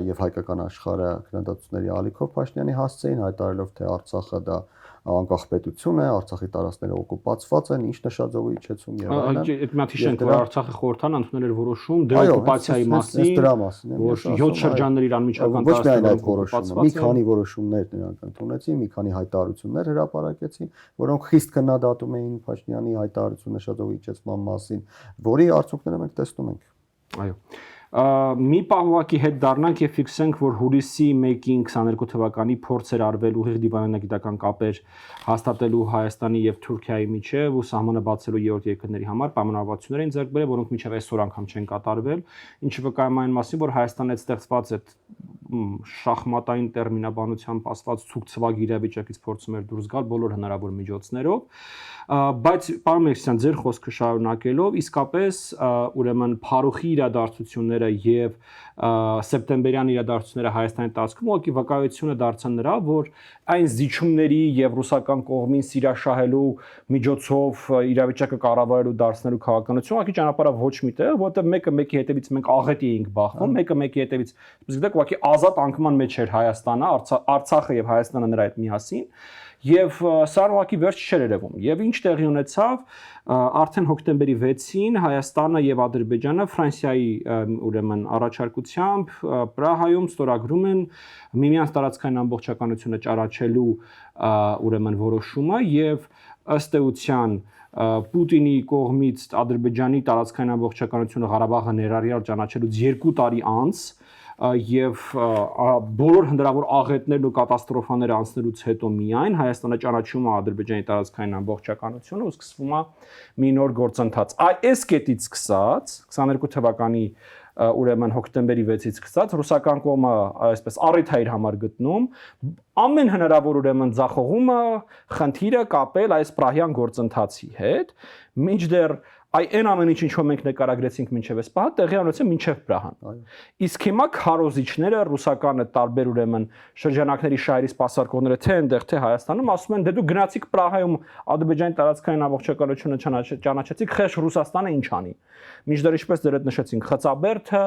եւ հայկական աշխարհը քննադատությունների ալիքով Փաշինյանի հասցեին հայտարարելով, թե Արցախը դա անկախ պետություն է, Արցախի տարածքները օկուպացված են, ինչ նշաձողի իջեցում եւ այլն։ Այդ մի հատ հիշենք, որ Արցախի խորհրդանը ընդունել էր որոշում դեօկուպացիայի մասին, որ 7 շրջանների անմիջական տարածքները մի քանի որոշումներ նրանք ընդունեցին, մի քանի հայտարարություններ հրապարակեցին, որոնք խիստ քննադատում էին Փաշինյանի հայտարարություն նշաձողի իջեցման մասին, որի արդյունքները մենք տեսնում ենք։ Այո։ Մի պահուակի հետ դառնանք եւ ֆիքսենք, որ հուլիսի 1-ին 22 թվականի փորձ էր արվել ուղիղ դիվանագիտական կապեր հաստատելու Հայաստանի եւ Թուրքիայի միջեւ ու սահմանը բացելու երրորդ երկրների համար պայմանավորվածություններ են ձեռք բերել, որոնք մինչեւ այսօր անգամ չեն կատարվել, ինչը վկայում է այն մասին, որ Հայաստանը այդ ստեղծված այդ շախմատային տերմինաբանությամբ ասված ցուկցվագ իրավիճակից փորձում էր դուրս գալ բոլոր հնարավոր միջոցներով, բայց պարոն Մելիքսյան, ձեր խոսքը շարունակելով, իսկապես ուրեմն Փարուխի իրադարձությունները եւ սեպտեմբերյան իրադարձությունները Հայաստանի տարածքում ուղղակի վկայությունը դարձան նրա, որ այն զիջումների եւ ռուսական կողմին սիրաշահելու միջոցով իրավիճակը կառավարելու դարձնելու քաղաքականություն ուղղակի ճանապարհը ոչ միտեղ, որտեղ մեկը մեկի հետևից մենք աղետի էինք բախվում, մեկը մեկի հետևից, գիտեք, ուղղակի ազատ անկման մեջ էր Հայաստանը, Արցախը եւ Հայաստանը նրա հետ միասին, եւ սա ուղղակի վերջ չէր երևում։ Եվ ինչ տեղի ունեցավ, արդեն հոկտեմբերի 6-ին Հայաստանը եւ Ադրբեջանը Ֆրանսիայի ուրեմն առաջարկությամբ Պրահայում ստորագրում են միմյանց տարածքային ամբողջականությունը ճանաչելու ուրեմն որոշումը եւ ըստ էության Պուտինի կողմից Ադրբեջանի տարածքային ամբողջականությունը Ղարաբաղը ներառյալ ճանաչելուց 2 տարի անց եւ բոլոր հնարավոր աղետներն ու կատաստրոֆաները անցնելուց հետո միայն Հայաստանը ճանաչում է Ադրբեջանի տարածքային ամբողջականությունը ու սկսվում է մի նոր գործընթաց։ Այս կետից սկսած 22 թվականի ուրեմն հոկտեմբերի 6-ից սկսած ռուսական կողմը այսպես առիթ է իր համար գտնում ամեն հնարավոր ուրեմն ձախողումը, խնդիրը կապել այս պրահյան գործընթացի հետ, մինչդեռ այն ամեն ինչ մենք նկարագրեցինք մինչև այս պահը տեղի ունեցել մինչև Պրահան։ Իսկ հիմա քարոզիչները ռուսականը տարբեր ուրեմն շրջանակների շահերի սպասարկողները թե այնտեղ թե Հայաստանում ասում են դե դու գնացիք Պրահայում Ադրբեջանի տարածքային ամբողջականությունը ճանաչեցիք, խեղճ Ռուսաստանը ինչ անի։ Մինչդեռ ինչպես դեռ այդ նշեցինք Խծաբերդը,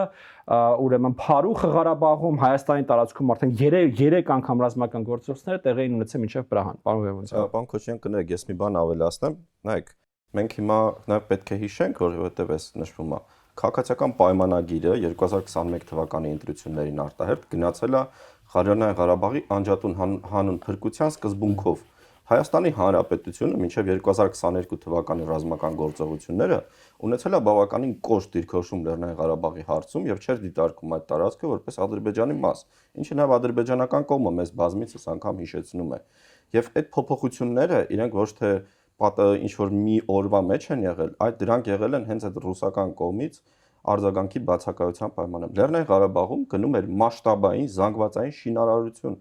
ուրեմն Փարուխը Ղարաբաղում, Հայաստանի տարածքում արդեն 3 անգամ ռազմական գործողությունները տեղի են ունեցել մինչև Պրահան։ Պարոն Ղևոնդյան։ Պարոն Քոչարյան, կներեք, ես մի բան ավելացնեմ, նայեք մենք հիմա նաև պետք է հիշենք, որովհետև էս նշվում է քաղաքացիական պայմանագիրը 2021 թվականի ընտրություններին արտահերթ գնացել է Ղարաբաղի Ղարաբաղի անջատուն հանուն փրկության սկզբունքով Հայաստանի Հանրապետությունը մինչև 2022 թվականի ռազմական գործողությունները ունեցել է բավականին կոշտ դիրքորոշում Լեռնային Ղարաբաղի հարցում եւ չէր դիտարկում այդ տարածքը որպես Ադրբեջանի մաս, ինչը նաև ադրբեջանական կողմը մեզ բազմիցս անգամ հիշեցնում է։ Եվ այդ փոփոխությունները իրենք ոչ թե ինչ որ մի օրվա մեջ են եղել, այդ դրանք եղել են հենց այդ ռուսական կողմից արձագանքի բացակայության պայմաններում։ Լեռնային Ղարաբաղում գնում էր մասշտաբային զանգվածային շինարարություն։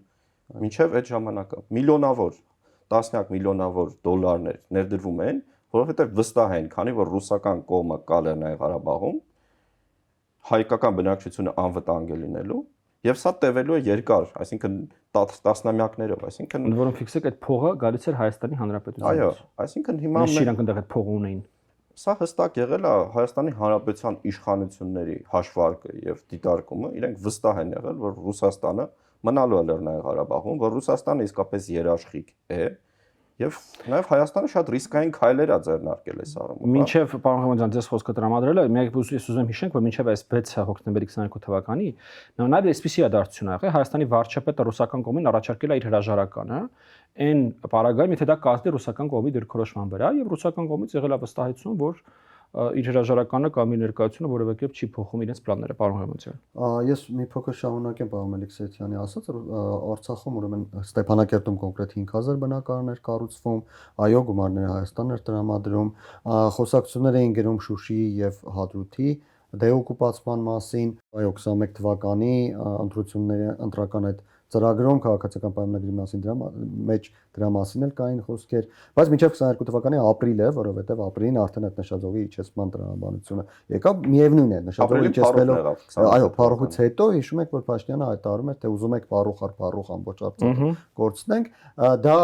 Մինչև այդ ժամանակը միլիոնավոր, տասնյակ միլիոնավոր դոլարներ ներդրվում են, որովհետև վստահ են, քանի որ ռուսական կողմը կա Լեռնային Ղարաբաղում, հայկական բնակչությունը անվտանգ է լինելու։ Եվ սա տևելու է երկար, այսինքն տասնամյակներով, այսինքն որոնք ֆիքսեք այդ փողը գալիս էր Հայաստանի Հանրապետությունից։ Այո, այսինքն հիմա իրանք այնտեղ այդ փողը ունեին։ Սա հստակ եղել է Հայաստանի Հանրապետության իշխանությունների հաշվարկը եւ դիտարկումը, իրենք վստահ են եղել, որ Ռուսաստանը մնալու է Լեռնային Ղարաբաղում, որ Ռուսաստանը իսկապես երաշխիք է Եվ նաև Հայաստանը շատ ռիսկային քայլեր է ձեռնարկել այս առումով։ Մինչև պարոն Ղամոդյան, ձեզ խոսքը տրամադրել է, միակ ուզում հիշենք, որ մինչև այս 6 հոկտեմբերի 22 թվականի նաև այսպիսի դարձություն ա եղել, Հայաստանի վարչապետը ռուսական կողմին առաջարկել է իր հրաժարականը, այն պարագայում, եթե դա կազմի ռուսական կողմի դիրքորոշման վրա, եւ ռուսական կողմից եղել է վստահեցում, որ իր հրաժարականը կամ իր ներկայությունը որևէ կերպ չի փոխում իրենց պլանները, պարոն Ղամոդյան։ Ես մի փոքր շարունակեմ պարոն Մելիքսեթյանի ասած, Արցախում ուրեմն Ստեփանակերտում կոնկրետ 5000 բնակարաններ կառուցվում, այո, գումարները Հայաստանն էր տրամադրում, խոսակցություններ էին գրում Շուշիի եւ Հադրութի դեօկուպացման մասին, այո 21 թվականի ընտրական այդ ծրագրում քաղաքացիական պայմանագրի մասին դրա մասին էլ կային խոսքեր, բայց մինչև 22 թվականի ապրիլը, որովհետև ապրիլին արդեն այդ նշաձողի իջեցման տրամաբանությունը եկավ, միևնույն է, նշաձողի իջեցնելով, այո, փառուխից հետո հիշում եք, որ Փաշինյանը հայտարարում էր, թե ուզում եք փառուխ ամբողջ Արցախը կորցնենք, դա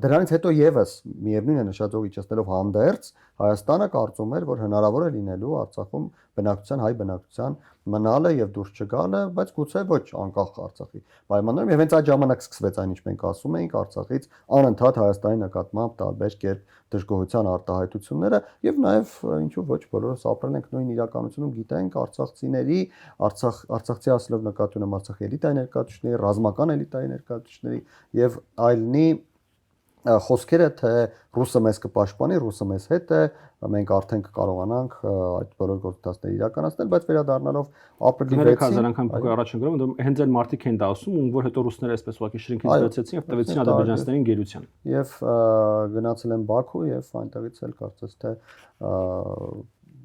դրանից հետո եւս միևնույն է, նշաձողի իջեցնելով հանդերձ Հայաստանը կարծում էր, որ հնարավոր է լինելու Արցախում հայ բնակչության մնալը եւ դուրս չգալը, բայց գուցե ոչ անկախ Արցախի պայմաններում եւ հենց այդ ժամանակ սկսվեց այն, ինչ մենք ասում էինք, Արցախից անընդհատ Հայաստանի նկատմամբ տարբեր կերպ դժգոհության արտահայտությունները եւ նաեւ ինչու ոչ բոլորս ապրել ենք նույն իրականությունում, գիտենք արցախցիների, արցախցի ասելով նկատի ունեմ Արցախի էլիտայի ներկայացուցիչների, ռազմական էլիտայի ներկայացուցիչների եւ այլնի խոսքերը թե ռուսը մեզ կպաշտպանի, ռուսը մեզ հետ է, մենք արդեն կկարողանանք այդ բոլոր գործընթացները իրականացնել, բայց վերադառնալով ապրիլի 6-ին անգամ փոքր առաջ են գրում, հենց այն մարտիկ են դա ասում, որ հետո ռուսները այսպես ուղղակի շրինքից վերցեցին եւ տվեցին ադրբեջանցիներին գերության։ Եվ գնացել են Բաքու եւ այնտեղից էլ կարծես թե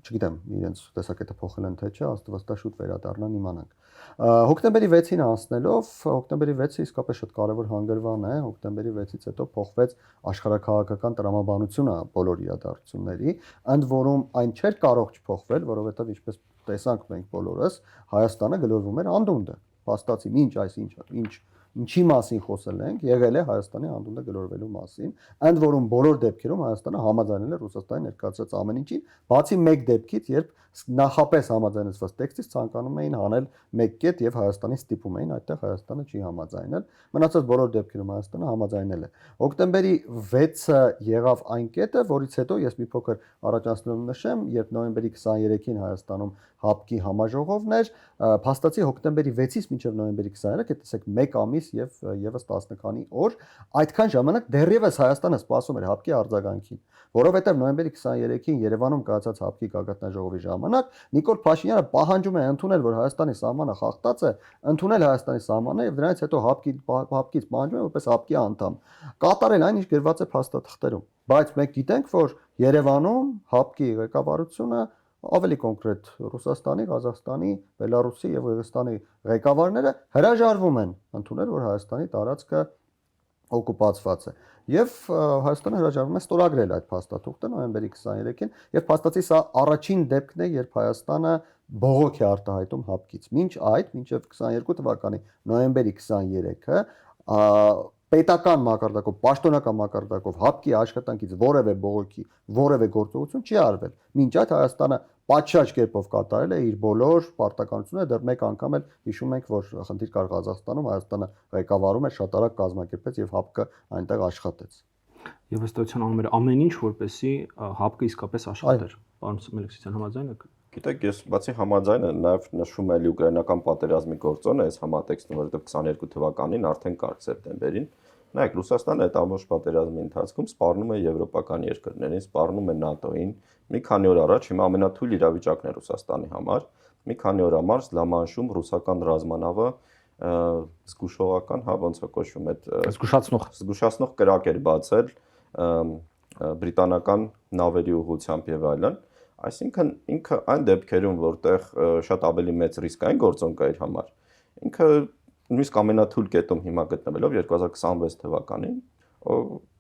չգիտեմ, իրենց տեսակետը փոխել են թե չէ, աստվածաշուտ շուտ վերադառնան իմանանք։ Հոկտեմբերի 6-ին անցնելով, հոկտեմբերի 6-ը իսկապես շատ կարևոր հանգրվան է, հոկտեմբերի 6-ից հետո փոխվեց աշխարհաքաղաքական տրամաբանությունը բոլոր իրադարձությունների, ընդ որում այն չէր կարող չփոխվել, որովհետև ինչպես տեսանք մենք բոլորս, Հայաստանը գլորվում էր անդունդը, փաստացի ինչի մասին խոսել ենք, եղել է Հայաստանի անդունդը գլորվելու մասին, ընդ որում բոլոր դեպքերում Հայաստանը համաձայնել է Ռուսաստանի ներկայացրած ամեն ինչին, բացի մեկ դեպքից, երբ նախապես համաձայնեցված տեքստից ցանկանում էին հանել մեկ կետ եւ Հայաստանին ստիպում էին, այդտեղ Հայաստանը չի համաձայնել, մնացած բոլոր դեպքերում Հայաստանը համաձայնել է։ Հոկտեմբերի 6-ը եղավ այն կետը, որից հետո ես մի փոքր առաջացնելով նշեմ, երբ նոյեմբերի 23-ին Հայաստանում ՀԱՊԿ-ի համաժողովն էր, փաստացի հոկտեմբերի 6-ից մինչև նոյեմբերի 23-ը, տեսեք 1 ամիս եւ եւս 10 քանի օր, այդքան ժամանակ դեռևս Հայաստանը սպասում էր ՀԱՊԿ-ի արձագանքին, որովհետեւ նոյեմբերի 23-ին Երևանում կայացած ՀԱՊԿ-ի գագաթնաժողովի ժամանակ Նիկոլ Փաշինյանը պահանջում է ընդունել, որ Հայաստանի սահմանը խախտած է, ընդունել Հայաստանի սահմանը եւ դրանից հետո ՀԱՊԿ-ից պահանջում է որպես ՀԱՊԿ-ի անդամ կատարել այն, ինչ գրված է փաստաթղթերում, բայց մենք գիտենք, որ Երևանում ՀԱՊԿ-ի ղեկավարությունը ավելի կոնկրետ Ռուսաստանի, Ղազախստանի, Բելարուսի եւ Ղրղստանի ղեկավարները հրաժարվում են ընդունել, որ Հայաստանի տարածքը օկուպացված է։ Եվ Հայաստանը հրաժարվում է ստորագրել այդ փաստաթուղթը նոյեմբերի 23-ին, եւ փաստացի սա առաջին դեպքն է, երբ Հայաստանը բողոք է արտահայտում ՀԱՊԿ-ից։ Մինչ այդ, մինչև 22 թվականի նոյեմբերի 23-ը պետական մակարդակով, պաշտոնական մակարդակով ՀԱՊԿ-ի աշխատանքից որևէ բողոքի, որևէ գործողություն չի արվել։ Մինչ այդ Հայաստանը պատշաճ կերպով կատարել է իր բոլոր պարտականությունները, դեռ մեկ անգամ էլ հիշում ենք, որ խնդիր կար Ղազախստանում, Հայաստանը ղեկավարում էր, շատ արագ կազմակերպեց եւ ՀԱՊԿ-ը այնտեղ աշխատեց։ Եվ ըստեյության անում էր ամեն ինչ, որպեսզի ՀԱՊԿ-ը իսկապես աշխատեր։ Պարոն Մելիքսեթյան, համաձայն եք։ Գիտեք, ես բացի համաձայնը նաև նշում եմ ուկրաինական պատերազմի գործոնը, այս համատեքստում, որովհետև 22 թվականին արդեն կար սեպտեմբերին։ Նայեք, Ռուսաստանը այդ ամբողջ պատերազմի ընթացքում սպառնում է եվրոպական երկրներին, սպառնում է ՆԱՏՕ-ին։ Մի քանի օր առաջ, հիմա ամենաթույլ իրավիճակն է Ռուսաստանի համար, մի քանի օր համար Լամանշում ռուսական ռազմանավը զգուշողական, ոնց է կոչվում այդ զգուշացնող կրակ էր բացել բրիտանական նավերի ուղղությամբ եւ այլն։ Այսինքն ինքը այն դեպքերում, որտեղ շատ ավելի մեծ ռիսկային գործոն կա իր համար, ինքը նույնիսկ ամենաթույլ կետում հիմա գտնվելով 2026 թվականին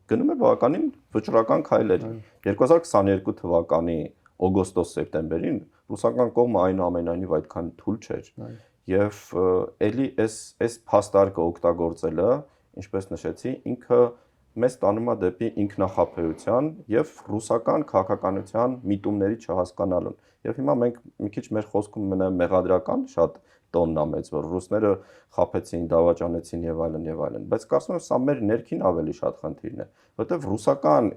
գնում է բավականին վճռական քայլեր։ 2022 թվականի օգոստոս-սեպտեմբերին ռուսական կողմը այնուամենայնիվ այդքան թույլ չէր։ Եվ էլի այս փաստարկը օգտագործելը, ինչպես նշեցի, ինքը մեզ տանում է դեպի ինքնախաբեության եւ ռուսական քաղաքականության միտումների չհասկանալուն։ Եվ հիմա մենք մի քիչ մեր խոսքում մնա մեղադրական շատ տոննա մեծ, որ ռուսները խաբեցին, դավաճանեցին եւ այլն, բայց կարծում եմ սա մեր ներքին ավելի շատ խնդիրն է, որովհետեւ ռուսական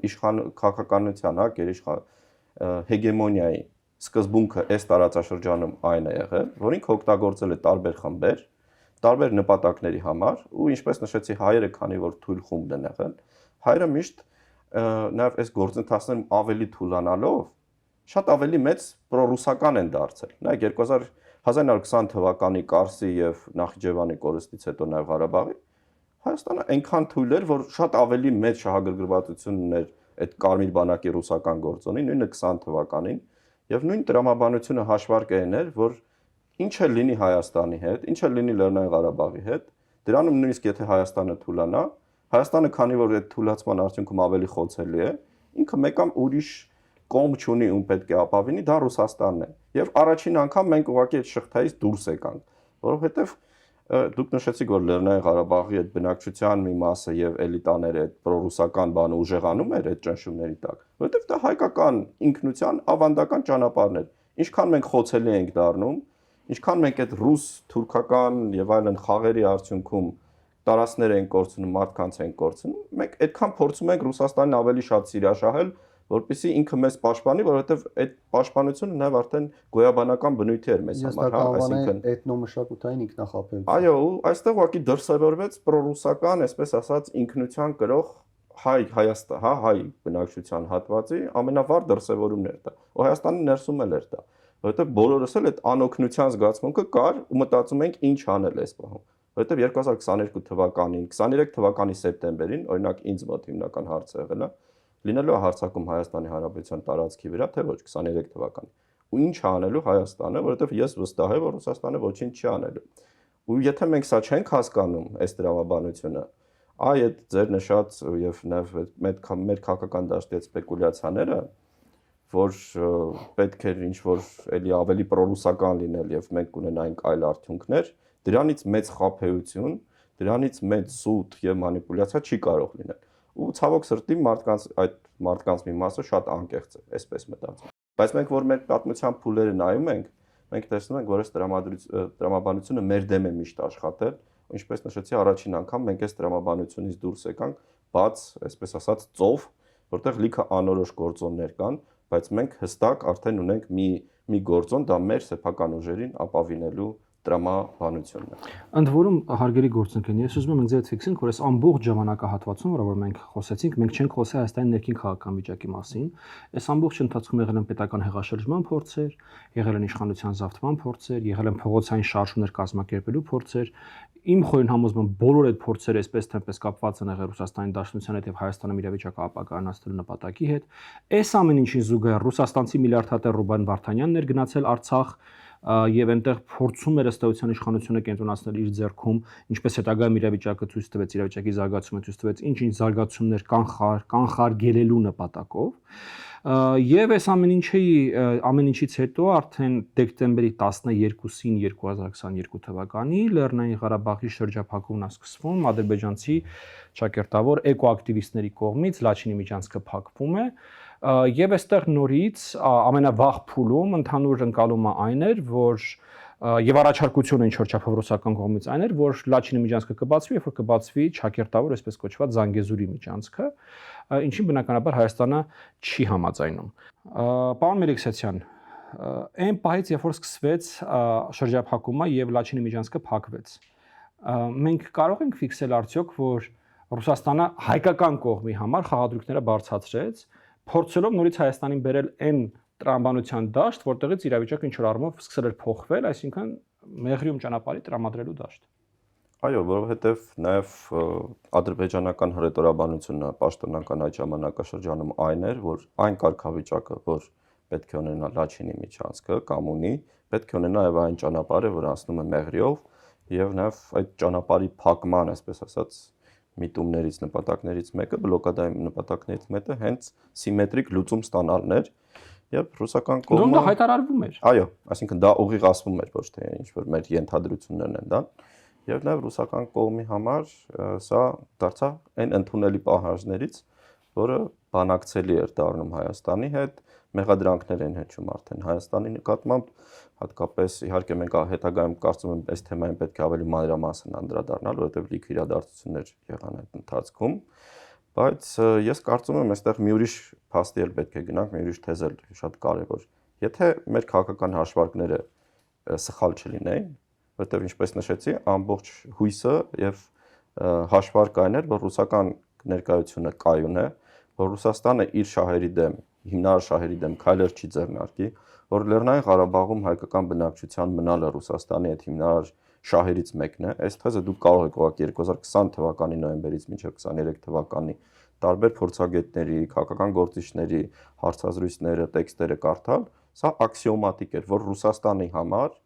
քաղաքականության, հեգեմոնիայի սկզբունքը այս տարածաշրջանում այն է եղել, որ ինքը օգտագործել է տարբեր խմբեր, տարբեր նպատակների համար, ու ինչպես նշեցի, հայերը, քանի որ թույլ խումբն են եղել, հայերը միշտ նաեւ այս գործընթացներում ավելի թուլանալով շատ ավելի մեծ պրոռուսական են դարձել։ Նայեք 1920 թվականի Կարսի եւ Նախիջևանի կորստից հետո նաեւ Ղարաբաղի Հայաստանը այնքան թույլ էր, որ շատ ավելի մեծ շահագրգռվածություն ուներ այդ Կարմիր բանակի ռուսական գործոնի, նույնը 20 թվականին, եւ նույն տրամաբանությունը հաշվարկային էր, որ ինչ է լինի Հայաստանի հետ, ինչ է լինի Լեռնային Ղարաբաղի հետ, դրանում նույնիսկ եթե Հայաստանը թուլանա, Հայաստանը քանի որ այդ թուլացման արդյունքում ավելի խոցելի է, ինքը մեկ կամ ուրիշ կողմ չունի ում պետք է ապավինի, դա Ռուսաստանն է։ Եվ առաջին անգամ մենք ուղղակի այդ շղթայից դուրս եկանք, որովհետև դուք նշեցիք, որ Լեռնային Ղարաբաղի այդ բնակչության մի մասը եւ էլիտաները այդ պրոռուսական բանը ուժեղանում էր այդ ճնշումների տակ, որովհետև դա հայկական ինքնության ավանդական ճանապարհն էր։ Ինչքան մենք խոցելի ենք դառնում, ինչքան մենք այդ ռուս, թուրքական եւ այլն խաղերի արդյունքում տարածքներ են կորցնում, մարդկանց են կորցնում, մենք այդքան փորձում ենք Ռուսաստանին ավելի շատ սիրաշահել, որպեսզի ինքը մեզ պաշտպանի, որովհետև այդ պաշտպանությունը նաև արդեն գոյաբանական բնույթի էր մեզ համար, այսինքն էթնոմշակութային ինքնախապեյություն։ Այո, այստեղ ուղղակի դրսևորվեց պրոռուսական, այսպես ասած, ինքնության կրող Հայաստան, հայ բնակչության հատվածի ամենավառ դրսևորումն էր դա։ Ու Հայաստանի ներսում էլ էր դա, որովհետև բոլորս էլ այդ անօգնության զգացմունքը կար ու մտածում ենք ինչ անել այս պահում։ Որովհետև 2022 թվականին, 23 թվականի սեպտեմբերին, օրինակ ինձ մոտ հիմնական հարցը եղել է, լինելու է հարձակում Հայաստանի Հանրապետության տարածքի վրա, թե ոչ 23 թվականին։ Ու ինչ անելու Հայաստանը, որովհետև ես վստահ եմ, որ Ռուսաստանը ոչինչ չի անելու։ Ու եթե մենք սա չենք հասկանում, այս դրամաբանությունը, այդ ձեր նշած եւ նաեւ մեր քաղաքական դաշտի սպեկուլյացիաները, որ պետք է ինչ-որ էլի ավելի պրոռուսական լինել եւ մենք ունենայինք այլ արդյունքներ, դրանից մեծ խաբեություն, դրանից մեծ սուտ եւ մանիպուլյացիա չի կարող լինել։ Ու ցավոք սրտի մարդկանց մի մասը շատ անկեղծ է, այսպես մտածում։ Բայց մենք որ մեր պատմության փուլերը նայում ենք, մենք տեսնում ենք, որ այս տրամաբանությունը մեր դեմ է միշտ աշխատել, ինչպես նշեցի, առաջին անգամ մենք այս տրամաբանությունից դուրս եկանք բաց, այսպես ասած, ծով, որտեղ լիքը անորոշ գործոններ կան, բայց մենք հստակ արդեն ունենք մի գործոն, դա մեր սեփական ուժերին ապավինելու տրամաբանությունն է։ Ընդ որում հարգելի գործընկերներ, ես ուզում եմ ինձ հետ ֆիքսենք, որ այս ամբողջ ժամանակահատվածում, որ մենք խոսեցինք, մենք չենք խոսել Հայաստանի ներքին քաղաքական վիճակի մասին։ Այս ամբողջ ընթացքում եղել են պետական հեղաշրջման փորձեր, եղել են իշխանության զավթման փորձեր, եղել են փողոցային շարժումներ կազմակերպելու փորձեր։ Իմ խորին համոզմամբ բոլոր այդ փորձերը այսպես թե այնպես կապված են եղել Ռուսաստանի Դաշնության հետ եւ Հայաստանում իրավիճակը ապակայունացնելու նպատակի հետ։ Այս ամեն ինչին զուգահեռ ռուսաստանցի միլիարդատեր Ռուբեն Վարդանյանն էր գնացել Արցախ եւ այնտեղ փորձում էր ըստ էության իշխանությունը կենտրոնացնել իր ձեռքում, ինչպես հետագայում իրավիճակը ցույց տվեց, իրավիճակի զարգացումը ցույց տվեց, ինչ զարգացումներ կանխարգելելու նպատակով։ Եվ այս ամեն ինչից հետո արդեն դեկտեմբերի 12-ին 2022 թվականի Լեռնային Ղարաբաղի շրջափակումն է սկսվում, ադրբեջանցի ճակերտավոր էկոակտիվիստների կողմից Լաչինի միջանցքը փակվում է։ Եվ այստեղ նորից ամենավաղ փուլում ընդհանուր ընկալումը այն էր, որ եւ առաջարկությունը ինչ որ չափով ռուսական կողմից այն էր, որ Լաչինի միջանցքը կբացվի, երբ որ կբացվի ճակերտավոր, այսպես կոչված Զանգեզուրի միջանցքը, ինչին բնականաբար Հայաստանը չի համաձայնում։ Պարոն Մելիքսյան, այն պահից, երբ որ սկսվեց շրջափակումը եւ Լաչինի միջանցքը փակվեց, մենք կարող ենք ֆիքսել արդյոք, որ Ռուսաստանը հայկական կողմի համար խաղադրույքները բարձրացրեց, փորձելով նորից Հայաստանին բերել այն տրամաբանության դաշտ, որտեղից իրավիճակը ինչ որ առումով սկսել էր փոխվել, այսինքն Մեղրիում ճանապարհի տրամադրելու դաշտ։ Այո, որովհետև նաև ադրբեջանական հռետորաբանությունը պաշտոնական այդ ժամանակաշրջանում այն էր, որ այն կարգավիճակը, որ պետք է ունենա Լաչինի միջանցքը կամ ունի, պետք է ունենա նաև այն ճանապարհը, որ անցնում է Մեղրիով, եւ նաև այդ ճանապարհի փակման, այսպես ասած, միտումներից նպատակներից մեկը, բլոկադային նպատակներից մեկը հենց սիմետրիկ լուծում ստանալն էր, եւ ռուսական կողմը դա հայտարարվում էր։ Այո, այսինքն դա ուղիղ ասվում էր, ոչ թե ինչ որ մեր ենթադրություններն են դա, եւ նաեւ ռուսական կողմի համար սա դարձավ այն ընդունելի պահանջներից, որը բանակցելի էր դառնում Հայաստանի հետ, մեղադրանքներ են հնչում արդեն Հայաստանի նկատմամբ, հատկապես իհարկե մենք հետագայում կարծում եմ այս թեմային պետք է ավելի մանրամասն անդրադառնալ, որովհետև լիքը իրադարձություններ եղան այդ ընթացքում, բայց ես կարծում եմ այստեղ մի ուրիշ փաստի էլ պետք է գնանք, մի ուրիշ թեզ էլ շատ կարևոր։ Եթե մեր քաղաքական հաշվարկները սխալ չլինեին, որովհետև ինչպես նշեցի, ամբողջ հույսը եւ հաշվարկը այն էր, որ ռուսական ներկայությունը կայուն է, որ Ռուսաստանը իր շահերի դեմ, հիմնարար շահերի դեմ քայլեր չի ձեռնարկի, որ Լեռնային Ղարաբաղում հայկական բնակչության մնալը Ռուսաստանի այդ հիմնարար շահերից մեկն է։ Այս թեզը դուք կարող եք ուղղակի 2020 թվականի նոյեմբերից մինչև 23 թվականի տարբեր փորձագետների, քաղաքական գործիչների հարցազրույցները, տեքստերը կարդալ, սա աքսիոմատիկ էր, որ Ռուսաստանի համար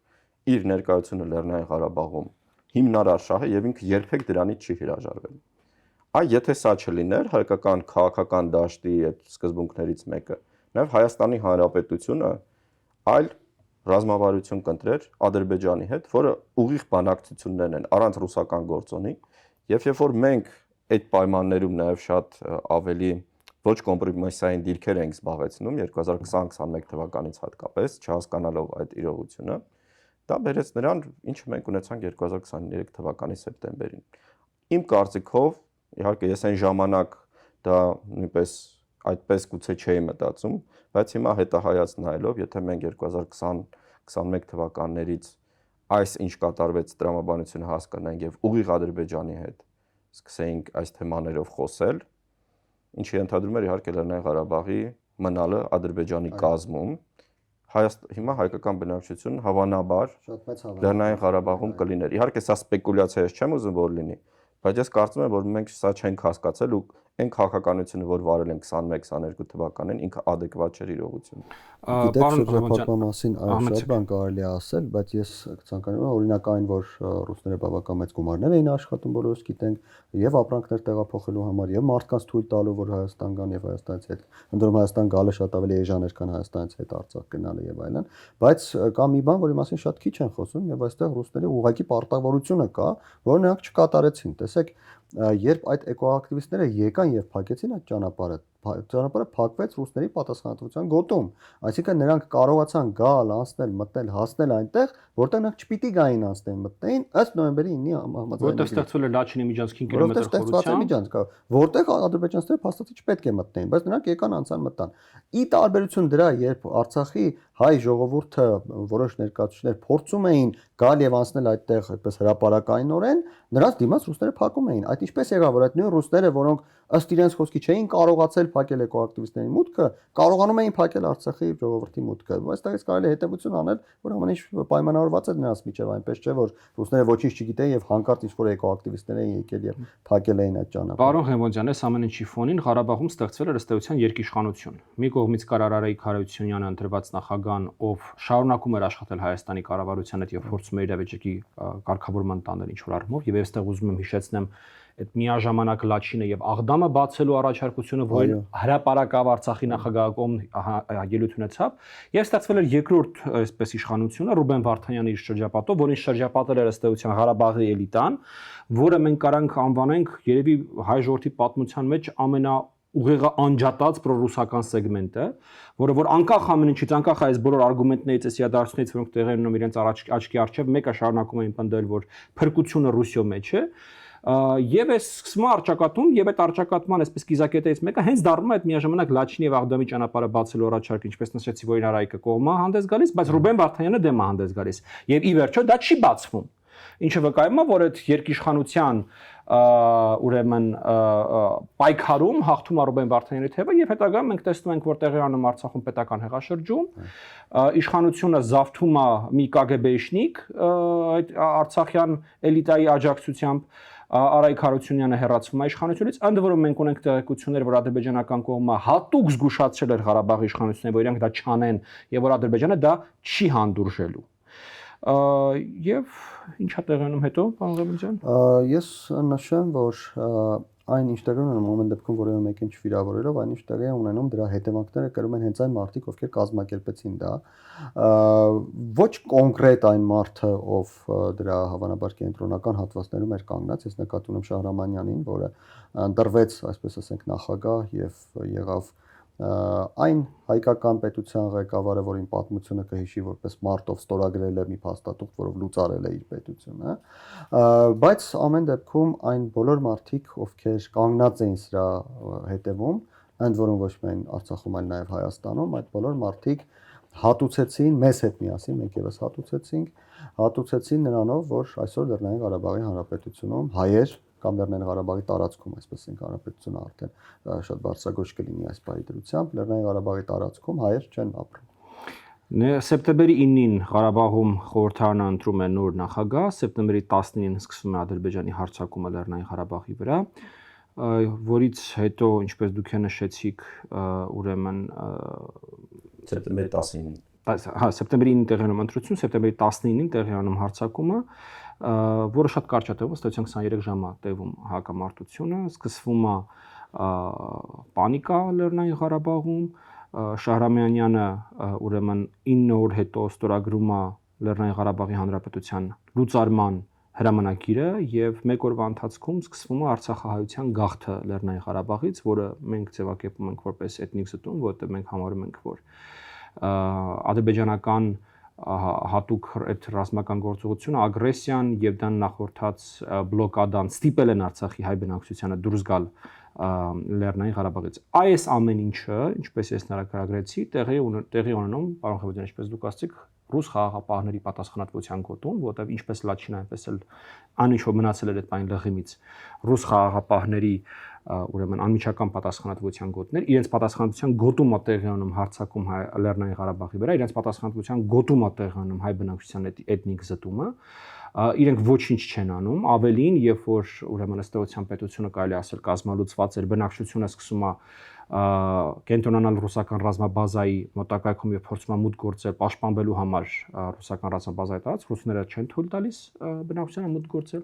իր ներկայությունը Լեռնային Ղարաբաղում հիմնարար շահ է եւ ինքը երբեք դրանից չի հրաժարվել։ Այ եթե սա չլիներ, հայկական քաղաքական դաշտի այդ սկզբունքներից մեկը, նաեւ Հայաստանի Հանրապետությունը այլ ռազմավարություն կընտրեր Ադրբեջանի հետ, որը ուղիղ բանակցություններն են առանց ռուսական գործոնի, եւ երբ որ մենք այդ պայմաններում նաեւ շատ ավելի ոչ կոմպրոմիսային դիրքեր ենք զբաղեցնում 2020-21 թվականից հատկապես, չհասկանալով այդ իրողությունը, դա բերեց նրան, ինչը մենք ունեցանք 2023 թվականի սեպտեմբերին։ Իմ կարծիքով, իհարկե ես այն ժամանակ դա նույնպես այդպես գուցե չէի մտածում, բայց հիմա հետահայաց նայելով, եթե մենք 2020-21 թվականներից այս ինչ կատարվեց տրամաբանությունը հասկանանք եւ ուղիղ Ադրբեջանի հետ սկսեինք այս թեմաներով խոսել, ինչի ընդհանրում էր իհարկե Լեռնային Ղարաբաղի մնալը Ադրբեջանի կազմում, հիմա հայկական բնակչություն հավանաբար Լեռնային Ղարաբաղում կլիներ։ Իհարկե սա սպեկուլյացիա է, չեմ ուզում որ լինի, բայց ես կարծում եմ, որ մենք սա չենք հասկացել ու այն քաղաքականությունը, որ վարել են 21-22 թվականին, ինքը adekvat չէր իրողությունին։ Գիտեք, շրջափակման մասին շատ բան կարելի է ասել, բայց ես ցանկանում եմ օրինակ այն, որ ռուսները բավական մեծ գումարներ էին աշխատում, բոլորս գիտենք, եւ ապրանքներ տեղափոխելու համար, եւ մարդկանց թույլ տալու, որ Հայաստան գան եւ Հայաստանից հետ, ընդդեմ Հայաստան գալը շատ ավելի էժան էր, քան Հայաստանից հետ Արցախ գնալը եւ այլն, բայց կա մի բան, որի մասին շատ քիչ են խոսում, եւ այստեղ ռուսների ուղղակի պարտավորությունը կա, որ նրանք չկատարեցին։ Տեսեք, երբ այդ էկոակտիվիստները եկան եւ փակեցին այդ ճանապարհը փակվեց ռուսների պատասխանատվության գոտում, այսինքն նրանք կարողացան գալ, անցնել, մտնել, հասնել այնտեղ, որտեղ նրանք չպիտի գային անցնեն, մտնեին ըստ նոյեմբերի 9-ի համաձայնագրի։ Որտեղ ստեղծվել է Լաչինի միջանցքին կիլոմետր խորությամբ, որտեղ ադրբեջանցիները փաստացի չպետք է մտնեին, բայց նրանք եկան անցան մտան։ Ի տարբերություն դրա, երբ Արցախի հայ ժողովուրդը որոշ ներկայացուցիչներ փորձում էին գալ եւ անցնել այդտեղ այդպես հրապարակայինորեն, նրանց դիմաց ռուսները փակում էին։ Այդ ինչպես եղավ, որ այդ նույն ռուսները, որոնք ըստ իրենց խոսքի չէին կարողացել փակել էկոակտիվիստների մուտքը, կարողանում էին փակել Արցախի ժողովրդի մուտքը։ Այստեղից կարելի է հետևություն անել, որ ամեն ինչ պայմանավորված է նրանց միջև, այնպես չէ, որ ռուսները ոչինչ չգիտեին եւ հանկարծ ինչ-որ էկոակտիվիստներ էին եկել եւ փակել էին այդ ճանապարհը։ Պարոն Ղևոնդյան, այս ամեն ինչի ֆոնին Ղարաբաղում ստեղծվել էր ըստ էության երկիշխանություն։ Մի կողմից կար Արարայիկ Հարությունյանը ընտրված նախագահան, ով շարունակում էր աշխատել Հայաստանի կառավարության հետ եւ փորձում էր իրավիճակի կարգավորման տանել ինչ-որ առումով, եւ այստեղ ուզում եմ հիշեցնեմ այդ միաժամանակ Լաչինը եւ Աղդամը բացելու առաջարկությունը, որը հրապարակավ Արցախի նախագահակում ելույթ ունեցավ, եւ ստացվել էր երկրորդ այսպես իշխանությունը Ռուբեն Վարդանյանի իր շրջապատով, որին շրջապատել էր ըստ էության Ղարաբաղի էլիտան, որը մենք կարանք անվանենք երևի հայ ժողովրդի պատմության մեջ ուղեղը անջատած պրոռուսական սեգմենտը, որ անկախ ամեն ինչից, անկախ այս բոլոր արգումենտներից, այս իրադարձություններից, որոնք տեղի են ունենում իրենց աչքի առջև, մեկը շարունակում էին պնդել, որ փրկությունը Ռուսիո մեջ է, եւ այս սկսվում է արճակատում, եւ այդ արճակատման այսպես կիզակետից մեկը հենց դառնում է այդ միաժամանակ Լաչինի եւ Աղդամի ճանապարհը բացելու առաջարկ, ինչպես նշեցի, որ Արայիկը կողմը հանդես գալիս, բայց Ռուբեն Վարդանյանը դեմ է հանդես գալիս։ Եվ ի վերջո դա չի բացվում։ Ինչը վկայում է, որ այդ երկիշխանության ուրեմն պայքարում հաղթում է Ռուբեն Վարդանյանի թևը եւ հետագայում մենք տեսնում ենք, որ տեղի անում Արցախում պետական հեղաշրջում, իշխանությունը զավթում է մի կգբեշնիկ այդ արցախյան էլիտայի աջակցությամբ, Արայիկ Հարությունյանը հեռացվում է իշխանությունից, ընդ որում մենք ունենք տեղեկություններ, որ ադրբեջանական կողմը հատուկ զգուշացրել էր Ղարաբաղի իշխանությունները, որ իրենք դա չանեն եւ որ Ադրբեջանը դա չի հանդուրժելու։ Եվ ինչա տեղանում հետո, պարոն Ղևոնդյան։ Ես նշեմ, որ այն ինչ տեղի ունենում ամեն դեպքում որևէ մեկին չվիրավորելով, այն ինչ տեղի ունենում դրա հետևանքները կրում են հենց այն մարդիկ, ովքեր կազմակերպեցին դա։ Ոչ կոնկրետ այն մարդը, ով դրա հավանաբար կենտրոնական հատվածներում էր կանգնած, ես նկատում եմ Շահրամանյանին, որը ընտրվեց, այսպես ասենք, նախագահ եւ եղավ այն հայկական պետության ղեկավարը, որին պատմությունը կհիշի որպես մարտով ստորագրել է մի փաստաթուղթ, որով լուծարել է իր պետությունը, բայց ամեն դեպքում այն բոլոր մարդիկ, ովքեր կանգնած էին սրա հետևում, ընդ որում ոչ միայն Արցախում, այլ նաև Հայաստանում, այդ բոլոր մարդիկ հատուցեցին մեզ հետ միասին, մենք եւս հատուցեցին նրանով, որ այսօր Լեռնային Ղարաբաղի Հանրապետությունում հայեր կամ Լեռնային Ղարաբաղի տարածքում, այսպես ենք հանրապետությունը արդեն շատ բարձրագույն կլինի այս պահի դրությամբ, Լեռնային Ղարաբաղի տարածքում հայեր չեն ապրում։ Սեպտեմբերի 9-ին Ղարաբաղում խորհրդարանը ընտրում է նոր նախագահ, սեպտեմբերի 19-ին սկսվում է Ադրբեջանի հարձակումը Լեռնային Ղարաբաղի վրա, որից հետո, ինչպես դուք նշեցիք, ուրեմն սեպտեմբերի 19-ին սեպտեմբերի 9-ին տեղի ունի ընտրություն, սեպտեմբերի 19-ին տեղի ունի հարձակումը, որը շատ կարճ է տևում, ըստ էության 23 ժամ է տևում հակամարտությունը, սկսվում է պանիկա Լեռնային Ղարաբաղում, Շահրամյանյանը ուրեմն 9 օր հետո ստորագրում է Լեռնային Ղարաբաղի Հանրապետության լուծարման հրամանակիրը եւ մեկ օրվա ընթացքում սկսվում է Արցախահայության գաղթը Լեռնային Ղարաբաղից, որը մենք ձևակերպում ենք որպես էթնիկ զտում, որտեղ մենք համարում ենք, որ ադրբեջանական հատուկ այդ ռազմական գործողությունը ագրեսիան եւ դրան նախորդած բլոկադան ստիպել են Արցախի հայ բնակչությանը դուրս գալ Լեռնային Ղարաբաղից։ Այս ամեն ինչը, ինչպես ես նկարագրեցի, տեղի ունենում, պարոն Խեբեդյան, ինչպես դուք ասացիք, ռուս խաղաղապահների պատասխանատվության գոտում, որտեղ ինչպես Լաչինը, այնպես էլ այն ինչ որ մնացել էր այդ բանի լղիմից, ռուս խաղաղապահների ուրեմն անմիջական պատասխանատվության գոտներ, իրենց պատասխանատվության գոտում է տեղի ունենում հարձակում Լեռնային Ղարաբաղի վրա, իրենց պատասխանատվության գոտում է տեղի ունենում հայ բնակչության էթնիկ զտումը, իրենք ոչինչ չեն անում, ավելին, երբ որ ուրեմն ըստ էության պետությունը կարելի ասել կազմալուծված էր, բնակչությունը սկսում է կենտրոնանալ ռուսական ռազմաբազայի մոտակայքում եւ փորձում է մուտք գործել պաշտպանելու համար ռուսական ռազմաբազայի տարածք, ռուսները չեն թույլ տալիս բնակչությանը մուտք գործել։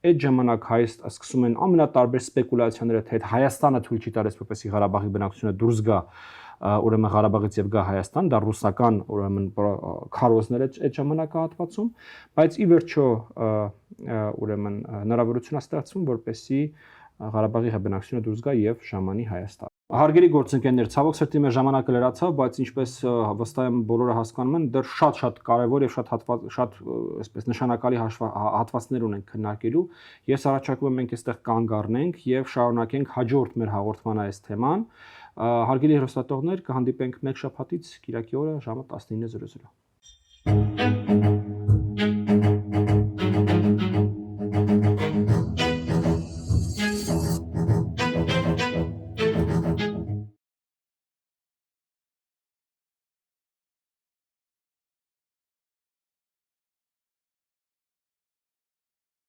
Այդ ժամանակ սկսում են ամենատարբեր սպեկուլյացիաները, թե Հայաստանը թույլ չի տալիս, որպեսզի Ղարաբաղի բնակչությունը դուրս գա ուրեմն Ղարաբաղից եւ գա Հայաստան, դա ռուսական ուրեմն քարոզներ այդ ժամանակահատվածում, բայց ի վերջո ուրեմն հնարավորություն է ստեղծվում, որպեսզի Ղարաբաղի բնակչությունը դուրս գա եւ ժամանի Հայաստան։ Հարգելի գործընկերներ, ցավոք սրտի մեր ժամանակը լրացավ, բայց ինչպես վստահ եմ բոլորը հասկանում են, դեռ շատ կարևոր եւ շատ այսպես նշանակալի հատվածներ ունենք քննարկելու։ Ես առաջարկում եմ մենք այստեղ կանգ առնենք եւ շարունակենք հաջորդ մեր հաղորդման այս թեման։ Հարգելի հեռուստատողներ, կհանդիպենք մեկ շաբաթից Կիրակի օրը ժամը 19:00։